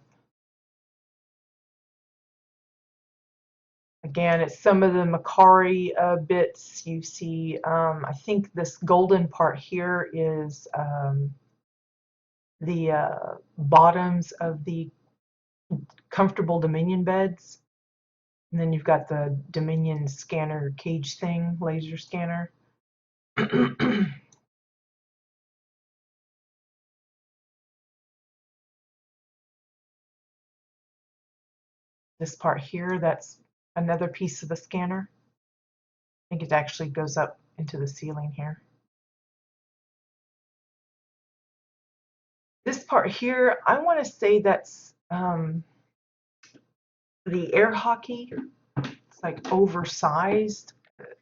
Again, it's some of the Macari bits you see. I think this golden part here is the bottoms of the comfortable Dominion beds. And then you've got the Dominion scanner cage thing, laser scanner. This part here, that's another piece of the scanner. I think it actually goes up into the ceiling here. This part here, I want to say that's the air hockey. It's like oversized.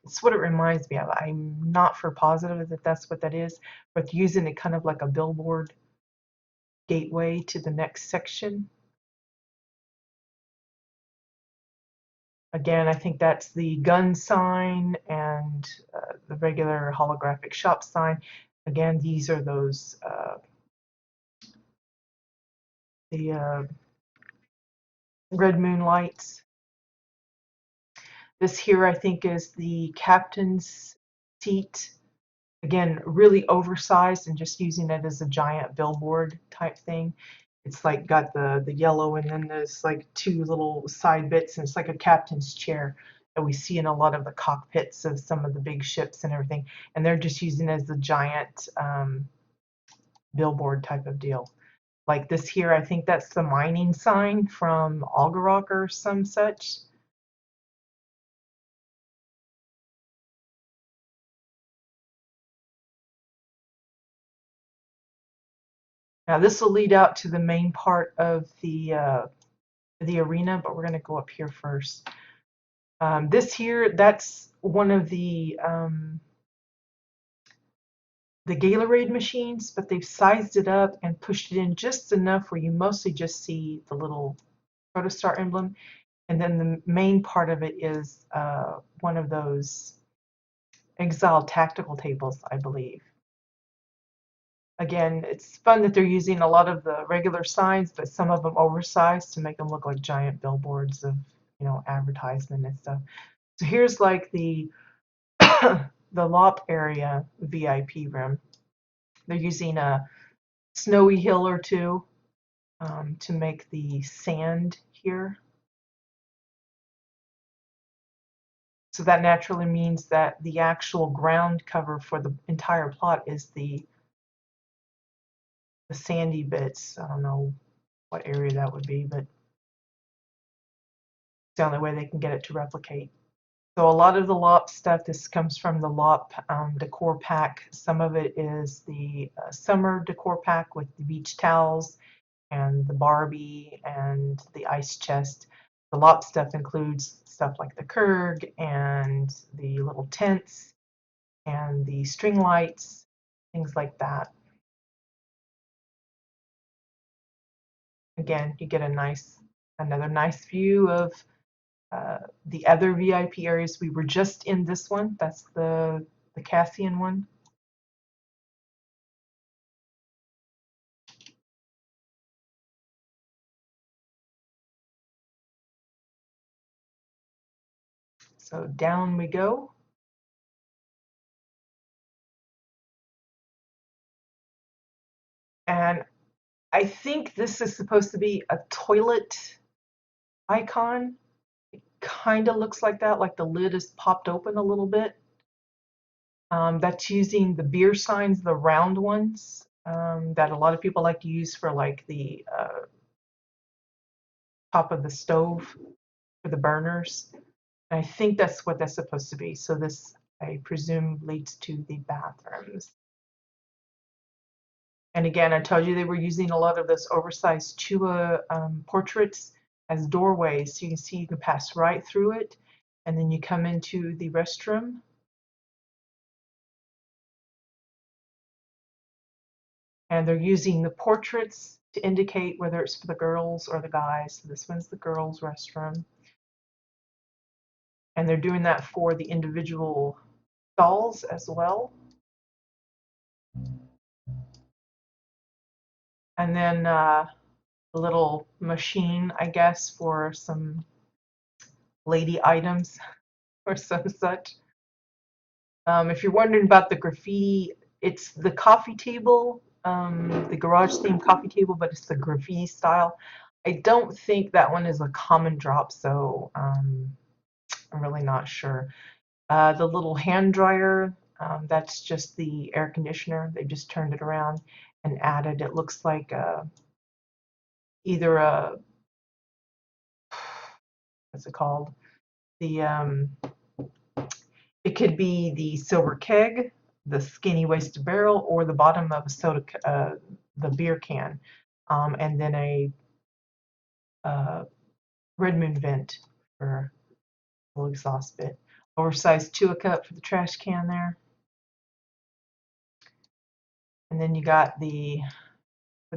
It's what it reminds me of. I'm not for positive that that's what that is, but using it kind of like a billboard gateway to the next section. Again, I think that's the gun sign and the regular holographic shop sign. Again, these are those the red moon lights. This here, I think, is the captain's seat. Again, really oversized and just using it as a giant billboard type thing. It's like got the yellow and then there's like two little side bits, and it's like a captain's chair that we see in a lot of the cockpits of some of the big ships and everything. And they're just using it as a giant billboard type of deal. Like this here, I think that's the mining sign from Algarock or some such. Now this will lead out to the main part of the arena, but we're going to go up here first. This here, that's one of the Gatorade machines, but they've sized it up and pushed it in just enough where you mostly just see the little protostar emblem, and then the main part of it is one of those Exile tactical tables, I believe. Again, it's fun that they're using a lot of the regular signs, but some of them oversized to make them look like giant billboards of, advertisement and stuff. So here's like the LOP area VIP room. They're using a snowy hill or two to make the sand here. So that naturally means that the actual ground cover for the entire plot is the sandy bits. I don't know what area that would be, but it's the only way they can get it to replicate. So a lot of the LOP stuff, this comes from the LOP decor pack. Some of it is the summer decor pack with the beach towels and the Barbie and the ice chest. The LOP stuff includes stuff like the Kurg and the little tents and the string lights, things like that. Again, you get another nice view of the other VIP areas. We were just in this one. That's the Cassian one. So down we go. And I think this is supposed to be a toilet icon. It kind of looks like that, like the lid is popped open a little bit. That's using the beer signs, the round ones that a lot of people like to use for like the top of the stove for the burners. And I think that's what that's supposed to be. So this, I presume, leads to the bathrooms. And again, I told you they were using a lot of those oversized Chua portraits as doorways. So you can see you can pass right through it, and then you come into the restroom. And they're using the portraits to indicate whether it's for the girls or the guys. So this one's the girls' restroom. And they're doing that for the individual stalls as well. And then a little machine, I guess, for some lady items or some such. If you're wondering about the graffiti, it's the coffee table, the garage themed coffee table, but it's the graffiti style. I don't think that one is a common drop, so I'm really not sure. The little hand dryer, that's just the air conditioner. They just turned it around and added, it looks like either a, what's it called? The It could be the silver keg, the skinny waisted barrel, or the bottom of a soda, the beer can, and then a Red Moon vent for a little exhaust bit. Oversized Chewa cup for the trash can there. And then you got the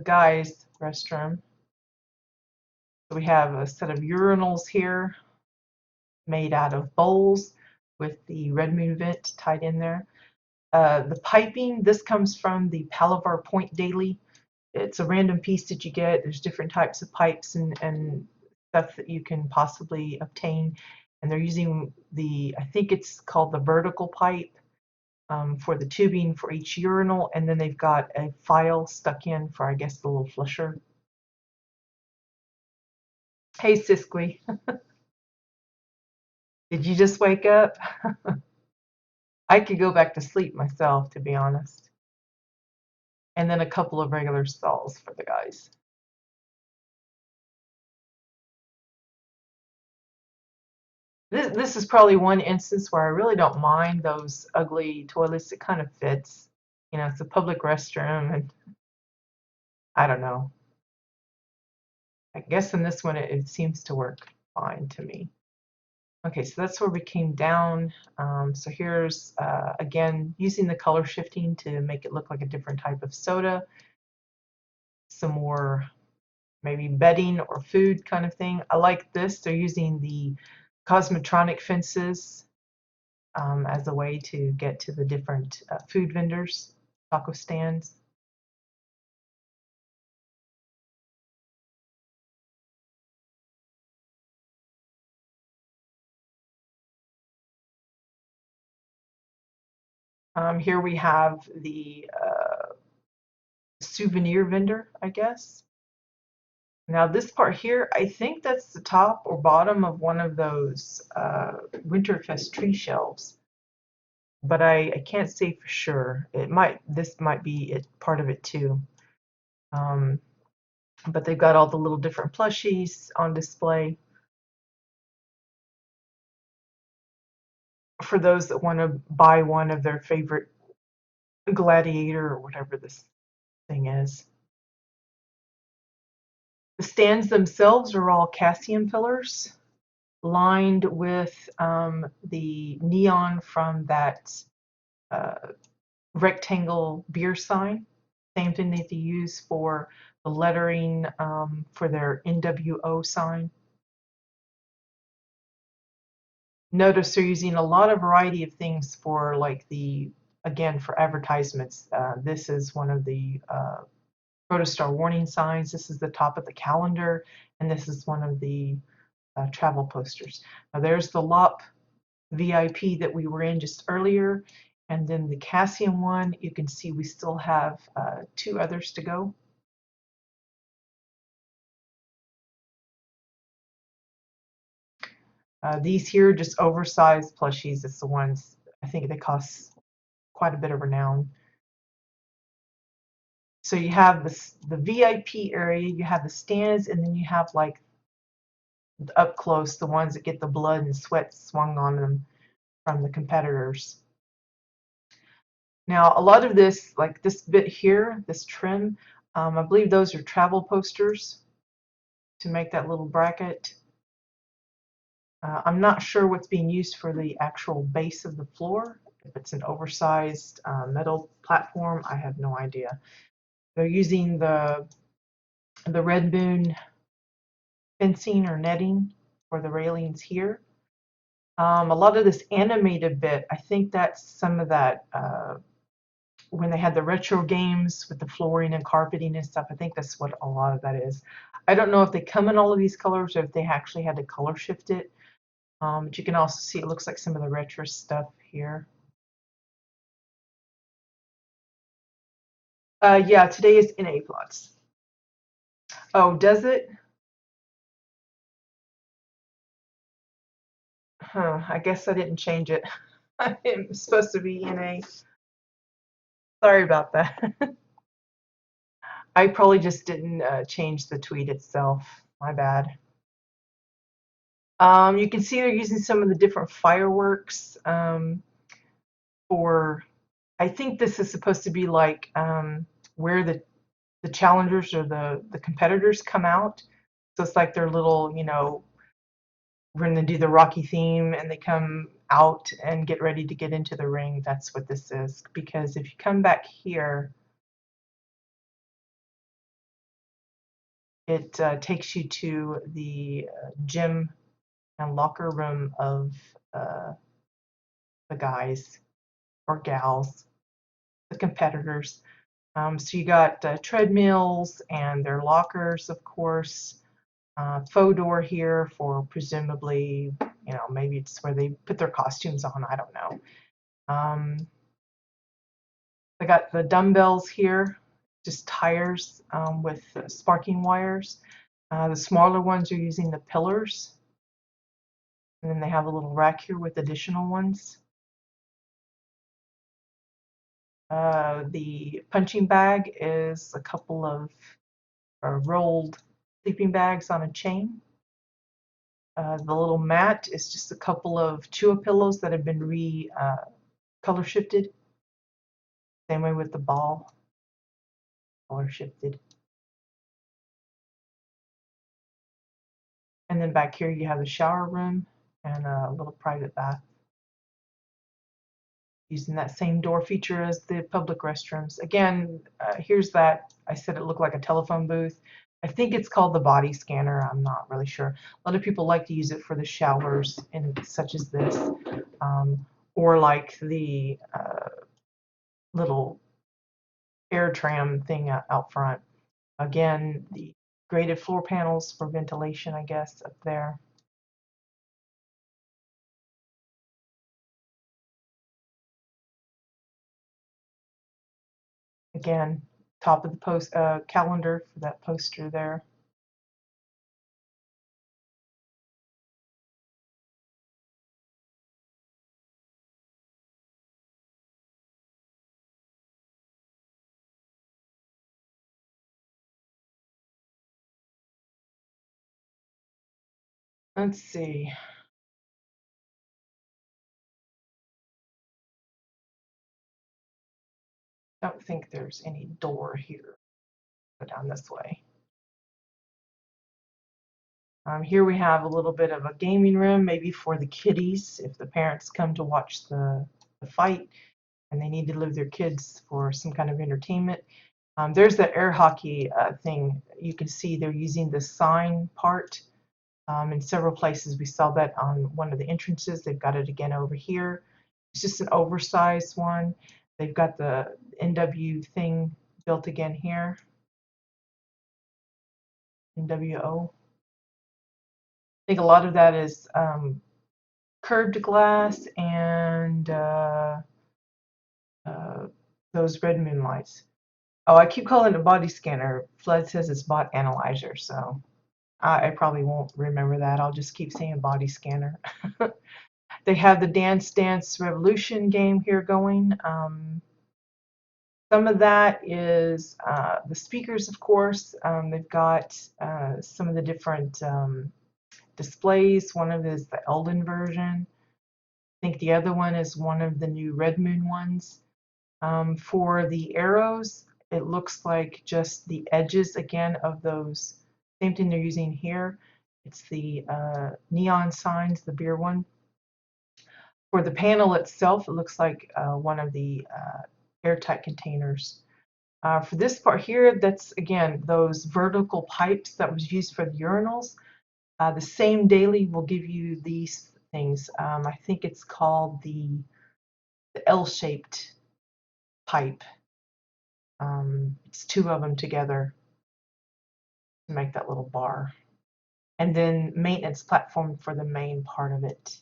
guys' restroom. So we have a set of urinals here made out of bowls with the Red Moon vent tied in there. The piping, this comes from the Palavar Point Daily. It's a random piece that you get. There's different types of pipes and stuff that you can possibly obtain. And they're using the, I think it's called the vertical pipe for the tubing for each urinal. And then they've got a file stuck in for, I guess, the little flusher. Hey, Siskwy. Did you just wake up? I could go back to sleep myself, to be honest. And then a couple of regular stalls for the guys. This is probably one instance where I really don't mind those ugly toilets. It kind of fits. You know, it's a public restroom, and I don't know. I guess in this one it seems to work fine to me. Okay, so that's where we came down. So here's, again, using the color shifting to make it look like a different type of soda. Some more maybe bedding or food kind of thing. I like this. They're using the cosmetronic fences as a way to get to the different food vendors, taco stands. Here we have the souvenir vendor, I guess. Now this part here, I think that's the top or bottom of one of those Winterfest tree shelves, but I can't say for sure. This might be part of it too. But they've got all the little different plushies on display for those that want to buy one of their favorite gladiator or whatever this thing is. The stands themselves are all Cassian pillars lined with the neon from that rectangle beer sign. Same thing that they use for the lettering for their NWO sign. Notice they're using a lot of variety of things for like again, for advertisements. This is one of the WildStar warning signs. This is the top of the calendar, and this is one of the travel posters. Now there's the LOP VIP that we were in just earlier, and then the Cassian one, you can see we still have 2 others to go. These here, just oversized plushies. It's the ones, I think they cost quite a bit of renown. So you have the VIP area, you have the stands, and then you have like up close, the ones that get the blood and sweat swung on them from the competitors. Now, a lot of this, like this bit here, this trim, I believe those are travel posters to make that little bracket. I'm not sure what's being used for the actual base of the floor. If it's an oversized metal platform, I have no idea. They're using the Red Moon fencing or netting for the railings here. A lot of this animated bit, I think that's some of that when they had the retro games with the flooring and carpeting and stuff. I think that's what a lot of that is. I don't know if they come in all of these colors or if they actually had to color shift it. But you can also see it looks like some of the retro stuff here. Yeah, today is in A plots. Oh, does it? Huh, I guess I didn't change it. It's supposed to be in A. Sorry about that. I probably just didn't change the tweet itself. My bad. You can see they're using some of the different fireworks for, I think this is supposed to be like where the challengers or the competitors come out. So it's like their little, you know, we're going to do the Rocky theme and they come out and get ready to get into the ring. That's what this is. Because if you come back here, it takes you to the gym and locker room of the guys or gals, the competitors. So you got treadmills and their lockers, of course. Faux door here for presumably, you know, maybe it's where they put their costumes on. I don't know. They got the dumbbells here, just tires with sparking wires. The smaller ones are using the pillars. And then they have a little rack here with additional ones. The punching bag is a couple of rolled sleeping bags on a chain. The little mat is just a couple of Chua pillows that have been color shifted. Same way with the ball, color shifted. And then back here you have the shower room and a little private bath. Using that same door feature as the public restrooms. Again, here's that. I said it looked like a telephone booth. I think it's called the body scanner. I'm not really sure. A lot of people like to use it for the showers and such as this, or like the little air tram thing out front. Again, the graded floor panels for ventilation, I guess, up there. Again, top of the post calendar for that poster there. Let's see. Don't think there's any door here. Go down this way. Here we have a little bit of a gaming room, maybe for the kiddies, if the parents come to watch the fight and they need to leave their kids for some kind of entertainment. There's the air hockey thing. You can see they're using the sign part in several places. We saw that on one of the entrances. They've got it again over here. It's just an oversized one. They've got the NW thing built again here. NWO. I think a lot of that is curved glass and those red moon lights. Oh, I keep calling it a body scanner. Flood says it's bot analyzer, so I probably won't remember that. I'll just keep saying body scanner. They have the Dance Dance Revolution game here going. Some of that is the speakers, of course. They've got some of the different displays. One of them is the Elden version. I think the other one is one of the new Red Moon ones. For the arrows, it looks like just the edges again of those. Same thing they're using here. It's the neon signs, the beer one. For the panel itself, it looks like one of the airtight containers. For this part here, that's again those vertical pipes that was used for the urinals. The same daily will give you these things. I think it's called the L-shaped pipe. It's two of them together to make that little bar. And then maintenance platform for the main part of it.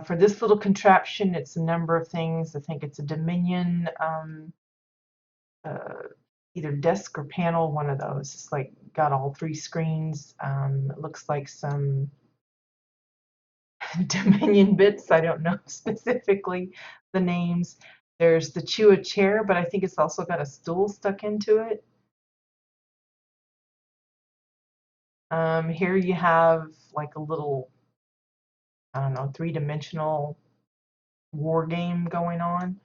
For this little contraption, it's a number of things. I think it's a Dominion either desk or panel, one of those. It's like got all three screens. It looks like some Dominion bits. I don't know specifically the names. There's the Chua chair, but I think it's also got a stool stuck into it. Here you have like a little, I don't know, three-dimensional war game going on.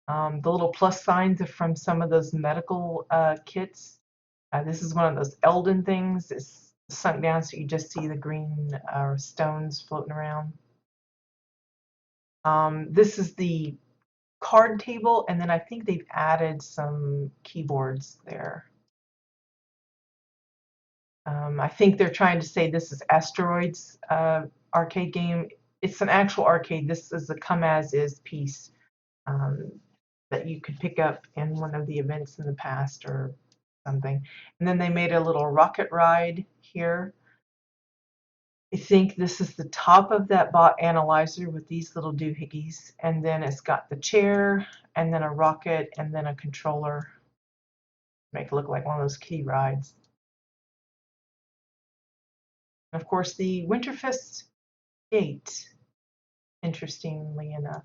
The little plus signs are from some of those medical kits. This is one of those Eldon things. It's sunk down so you just see the green stones floating around. This is the card table, and then I think they've added some keyboards there. I think they're trying to say this is Asteroids arcade game. It's an actual arcade. This is a come-as-is piece that you could pick up in one of the events in the past or something. And then they made a little rocket ride here. I think this is the top of that bot analyzer with these little doohickeys, and then it's got the chair, and then a rocket, and then a controller. Make it look like one of those kiddie rides. And of course, the Winterfest gate, interestingly enough.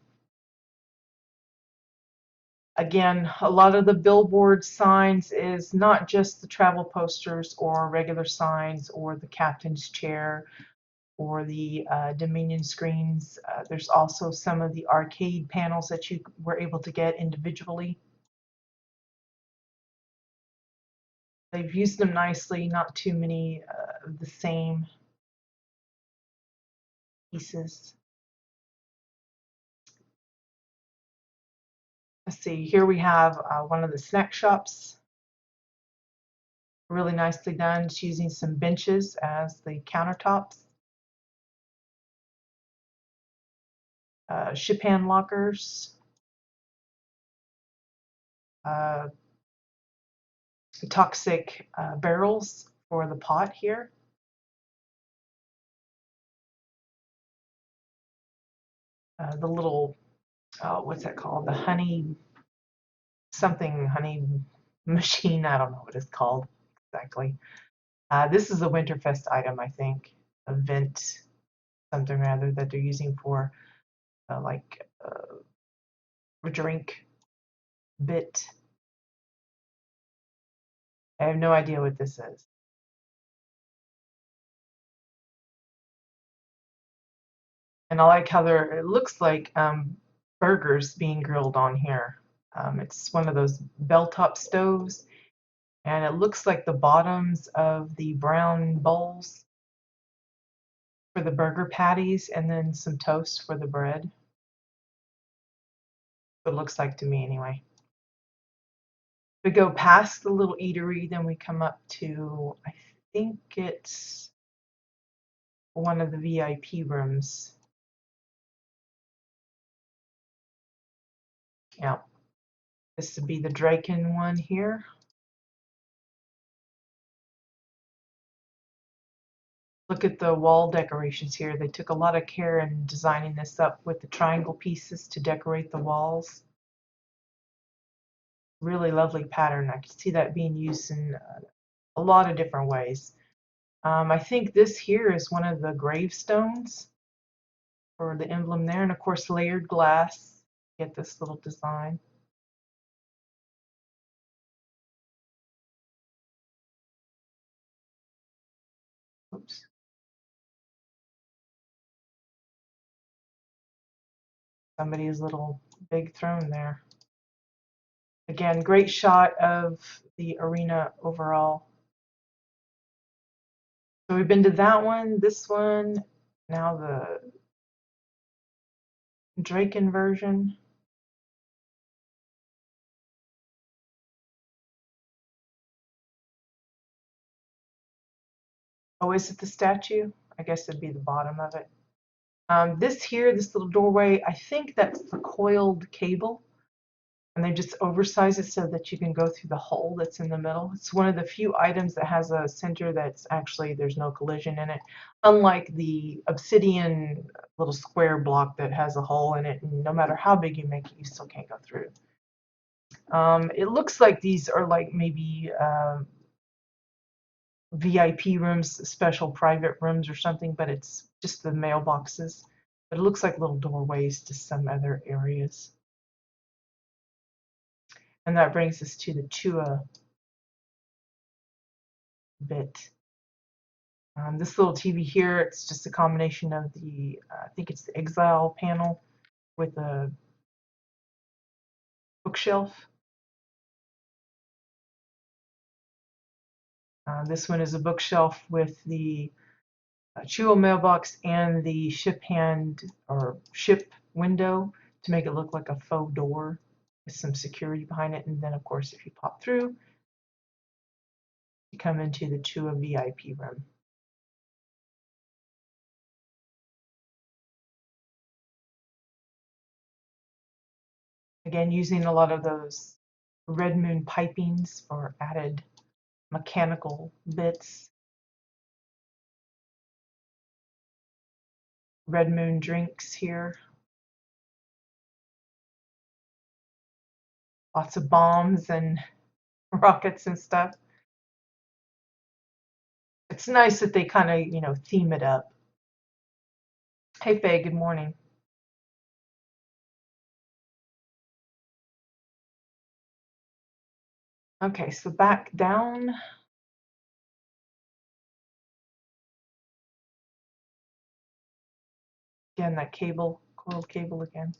Again, a lot of the billboard signs is not just the travel posters or regular signs or the captain's chair or the Dominion screens. There's also some of the arcade panels that you were able to get individually. They've used them nicely, not too many of the same pieces. Let's see, here we have one of the snack shops. Really nicely done. It's using some benches as the countertops. Shipan lockers. Toxic barrels for the pot here. The little, what's that called? The honey machine. I don't know what it's called exactly. This is a Winterfest item, I think. A vent, something rather, that they're using for like a drink bit. I have no idea what this is. And I like how it looks like burgers being grilled on here. It's one of those bell-top stoves, and it looks like the bottoms of the brown bowls for the burger patties, and then some toast for the bread. It looks like to me anyway. We go past the little eatery, then we come up to, I think it's one of the VIP rooms. Yeah, this would be the Draken one here. Look at the wall decorations here. They took a lot of care in designing this up with the triangle pieces to decorate the walls. Really lovely pattern. I can see that being used in a lot of different ways. I think this here is one of the gravestones for the emblem there, and of course layered glass. Get this little design. Oops. Somebody's little big throne there. Again, great shot of the arena overall. So we've been to that one, this one, now the Draken version. Oh, is it the statue? I guess it'd be the bottom of it. This here, this little doorway, I think that's the coiled cable. And they just oversize it so that you can go through the hole that's in the middle. It's one of the few items that has a center that's actually, there's no collision in it. Unlike the obsidian little square block that has a hole in it, and no matter how big you make it, you still can't go through. It looks like these are like maybe VIP rooms, special private rooms or something, but it's just the mailboxes. But it looks like little doorways to some other areas. And that brings us to the Chua bit. This little TV here, it's just a combination of the, I think it's the Exile panel with a bookshelf. This one is a bookshelf with the Chuo mailbox and the ship hand or ship window to make it look like a faux door with some security behind it. And then, of course, if you pop through, you come into the Chua VIP room. Again, using a lot of those Red Moon pipings for added mechanical bits. Red Moon drinks here. Lots of bombs and rockets and stuff. It's nice that they kind of, you know, theme it up. Hey, Faye, good morning. Okay, so back down. Again, that cable, coiled cable again.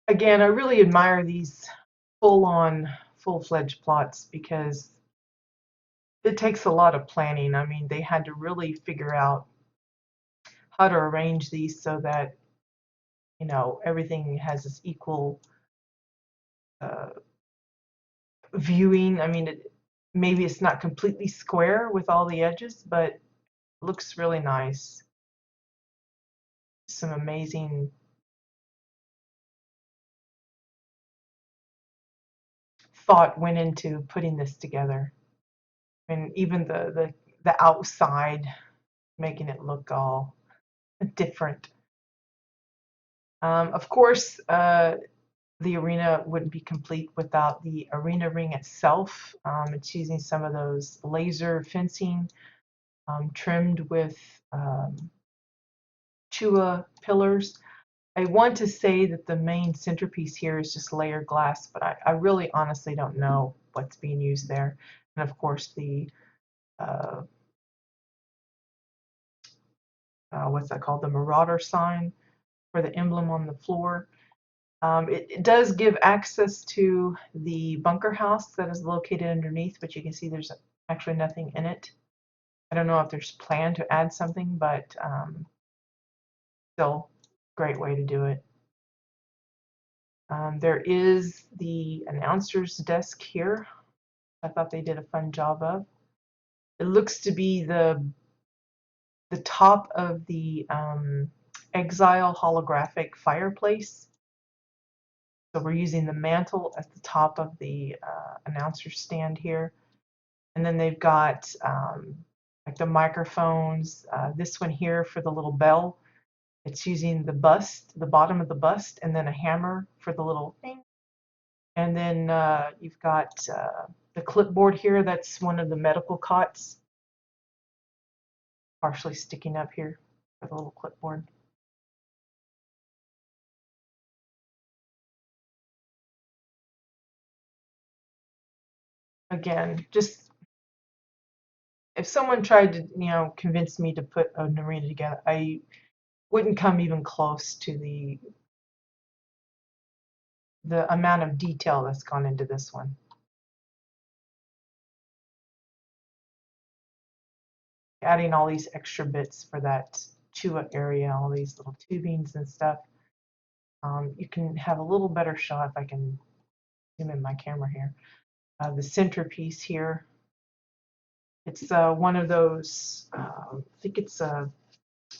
Again, I really admire these full-on, full-fledged plots because it takes a lot of planning. I mean, they had to really figure out how to arrange these so that, you know, everything has this equal uh, viewing. I mean, maybe it's not completely square with all the edges, but it looks really nice. Some amazing thought went into putting this together, and even the outside, making it look all different. Of course, the arena wouldn't be complete without the arena ring itself. It's using some of those laser fencing trimmed with Chua pillars. I want to say that the main centerpiece here is just layered glass, but I really honestly don't know what's being used there. And of course, the what's that called? The Marauder sign for the emblem on the floor. It does give access to the bunker house that is located underneath, but you can see there's actually nothing in it. I don't know if there's plan to add something, but still, great way to do it. There is the announcer's desk here. I thought they did a fun job of. It looks to be the top of the Exile holographic fireplace. So we're using the mantle at the top of the announcer stand here. And then they've got like the microphones. This one here for the little bell. It's using the bust, the bottom of the bust, and then a hammer for the little thing. And then you've got the clipboard here. That's one of the medical cots, partially sticking up here for the little clipboard. Again, just if someone tried to, convince me to put an arena together, I wouldn't come even close to the amount of detail that's gone into this one. Adding all these extra bits for that Chua area, all these little tubings and stuff. You can have a little better shot if I can zoom in my camera here. The centerpiece here. It's one of those, I think it's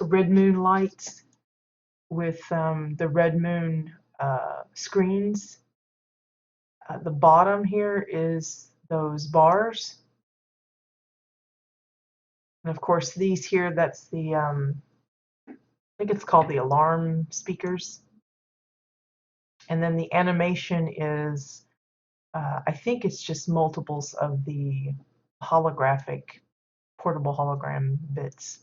red moon lights with the red moon screens. The bottom here is those bars. And of course these here, that's the, I think it's called the alarm speakers. And then the animation is, I think it's just multiples of the holographic, portable hologram bits.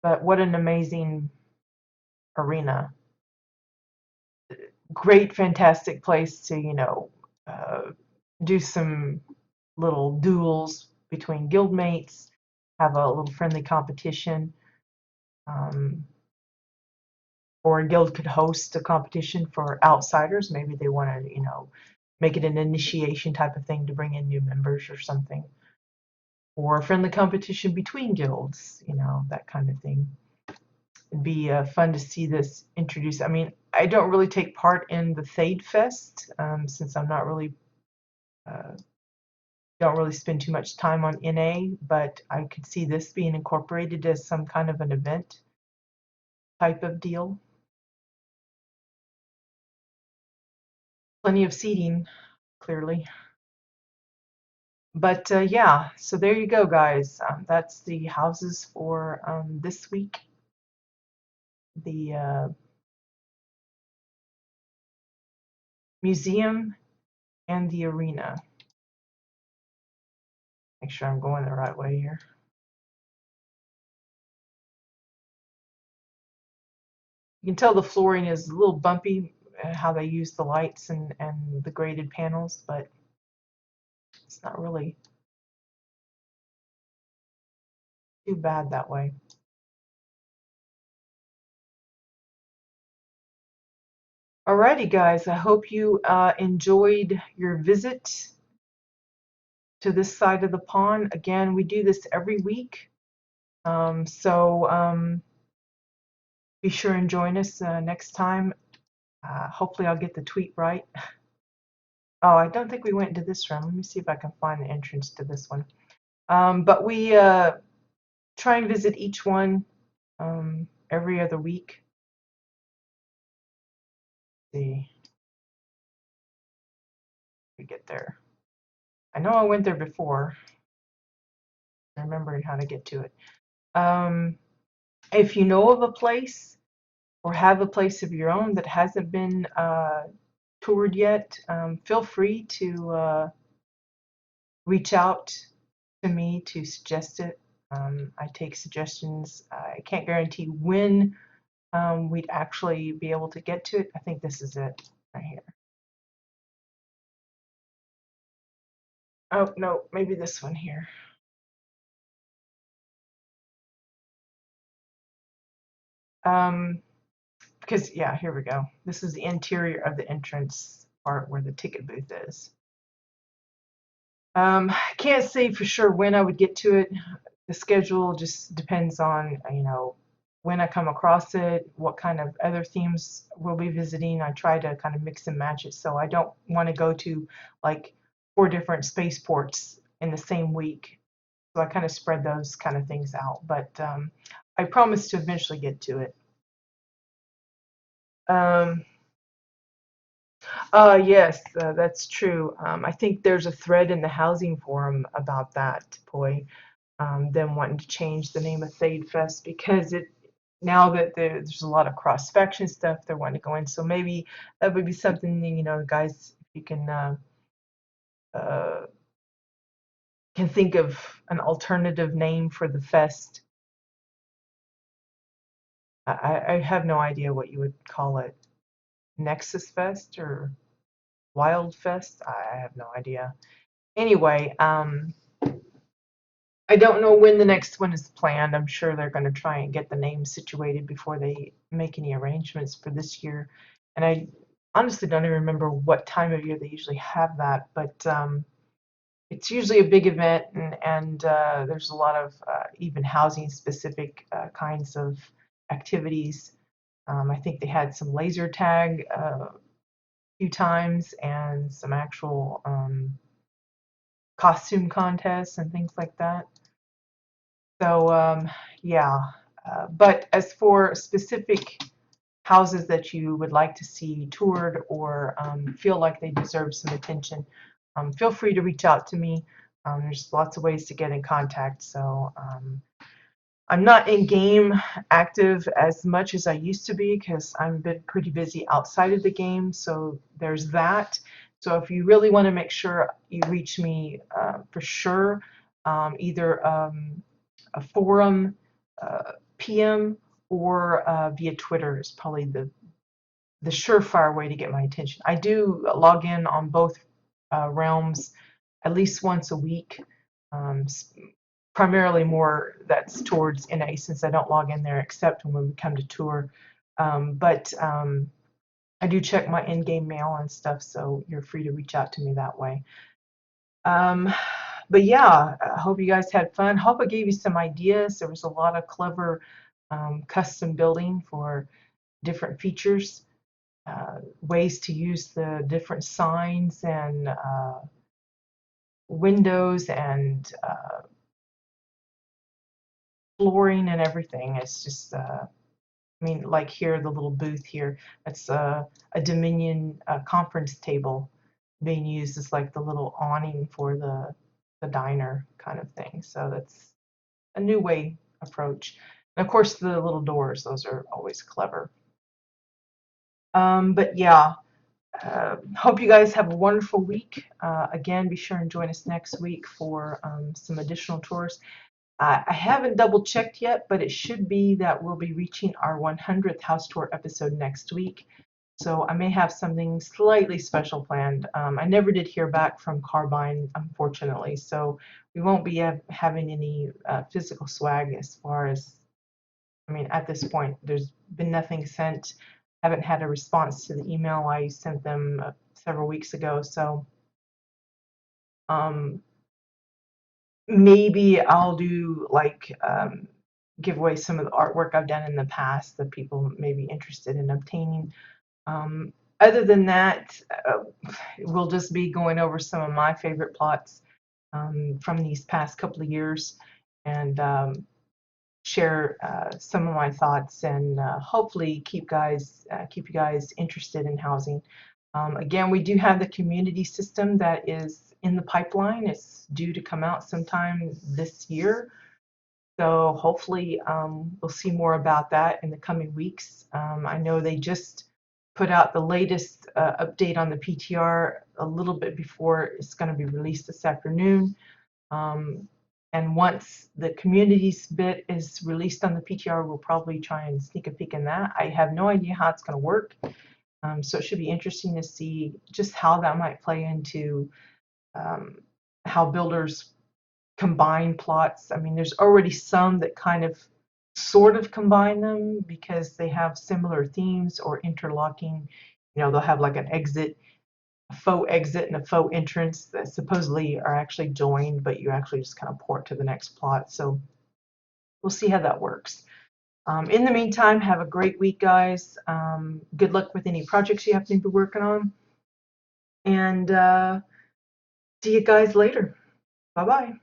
But what an amazing arena. Great, fantastic place to, do some little duels between guildmates, have a little friendly competition. Or a guild could host a competition for outsiders. Maybe they want to, make it an initiation type of thing to bring in new members or something. Or a friendly competition between guilds, that kind of thing. It'd be fun to see this introduced. I mean, I don't really take part in the Thade Fest since I'm not really, don't really spend too much time on NA, but I could see this being incorporated as some kind of an event type of deal. Plenty of seating, clearly. But yeah, so there you go, guys. That's the houses for this week. The museum and the arena. Make sure I'm going the right way here. You can tell the flooring is a little bumpy, how they use the lights and the graded panels, but it's not really too bad that way. Alrighty, guys, I hope you enjoyed your visit to this side of the pond. Again, we do this every week, so be sure and join us next time. Hopefully I'll get the tweet right. Oh, I don't think we went into this room. Let me see if I can find the entrance to this one. But we try and visit each one every other week. Let's see. We get there. I know I went there before. Remembering how to get to it. If you know of a place or have a place of your own that hasn't been toured yet, feel free to reach out to me to suggest it. I take suggestions. I can't guarantee when we'd actually be able to get to it. I think this is it right here. Oh, no, maybe this one here. Because, yeah, here we go. This is the interior of the entrance part where the ticket booth is. I can't say for sure when I would get to it. The schedule just depends on, when I come across it, what kind of other themes we'll be visiting. I try to kind of mix and match it, so I don't want to go to like 4 different spaceports in the same week. So I kind of spread those kind of things out, but I promise to eventually get to it. Yes, that's true. I think there's a thread in the housing forum about that, Poi. Them wanting to change the name of Thade Fest because now that there's a lot of cross faction stuff they're wanting to go in. So maybe that would be something, guys, if you can think of an alternative name for the fest. I have no idea what you would call it. Nexus Fest or Wild Fest? I have no idea. Anyway, I don't know when the next one is planned. I'm sure they're going to try and get the name situated before they make any arrangements for this year. And I honestly don't even remember what time of year they usually have that, but it's usually a big event, and there's a lot of even housing specific kinds of activities. I think they had some laser tag a few times and some actual costume contests and things like that. So yeah, but as for specific houses that you would like to see toured or feel like they deserve some attention, feel free to reach out to me. There's lots of ways to get in contact. So I'm not in game active as much as I used to be because I'm been pretty busy outside of the game. So there's that. So if you really want to make sure you reach me for sure, either a forum, PM, or via Twitter is probably the surefire way to get my attention. I do log in on both realms at least once a week. Um, Primarily more that's towards NA since I don't log in there except when we come to tour. But I do check my in-game mail and stuff, so you're free to reach out to me that way. But yeah, I hope you guys had fun. Hope I gave you some ideas. There was a lot of clever custom building for different features, ways to use the different signs and windows and flooring and everything. It's just, I mean, like here, the little booth here, that's a Dominion conference table being used as like the little awning for the diner kind of thing. So that's a new way approach. And of course, the little doors, those are always clever. But yeah, hope you guys have a wonderful week. Again, be sure and join us next week for some additional tours. I haven't double checked yet, but it should be that we'll be reaching our 100th house tour episode next week. So I may have something slightly special planned. I never did hear back from Carbine, unfortunately, so we won't be having any physical swag as far as, I mean, at this point, there's been nothing sent. I haven't had a response to the email I sent them several weeks ago, so um, maybe I'll do like give away some of the artwork I've done in the past that people may be interested in obtaining. Um, Other than that, we'll just be going over some of my favorite plots from these past couple of years and share some of my thoughts and hopefully keep you guys interested in housing. Again, we do have the community system that is in the pipeline. It's due to come out sometime this year. So hopefully we'll see more about that in the coming weeks. I know they just put out the latest update on the PTR a little bit before it's going to be released this afternoon. And once the communities bit is released on the PTR, we'll probably try and sneak a peek in that. I have no idea how it's going to work. So it should be interesting to see just how that might play into how builders combine plots. I mean, there's already some that kind of sort of combine them because they have similar themes or interlocking. You know, they'll have like an exit, a faux exit, and a faux entrance that supposedly are actually joined, but you actually just kind of port to the next plot. So we'll see how that works. In the meantime, have a great week, guys. Good luck with any projects you happen to be working on. And see you guys later. Bye-bye.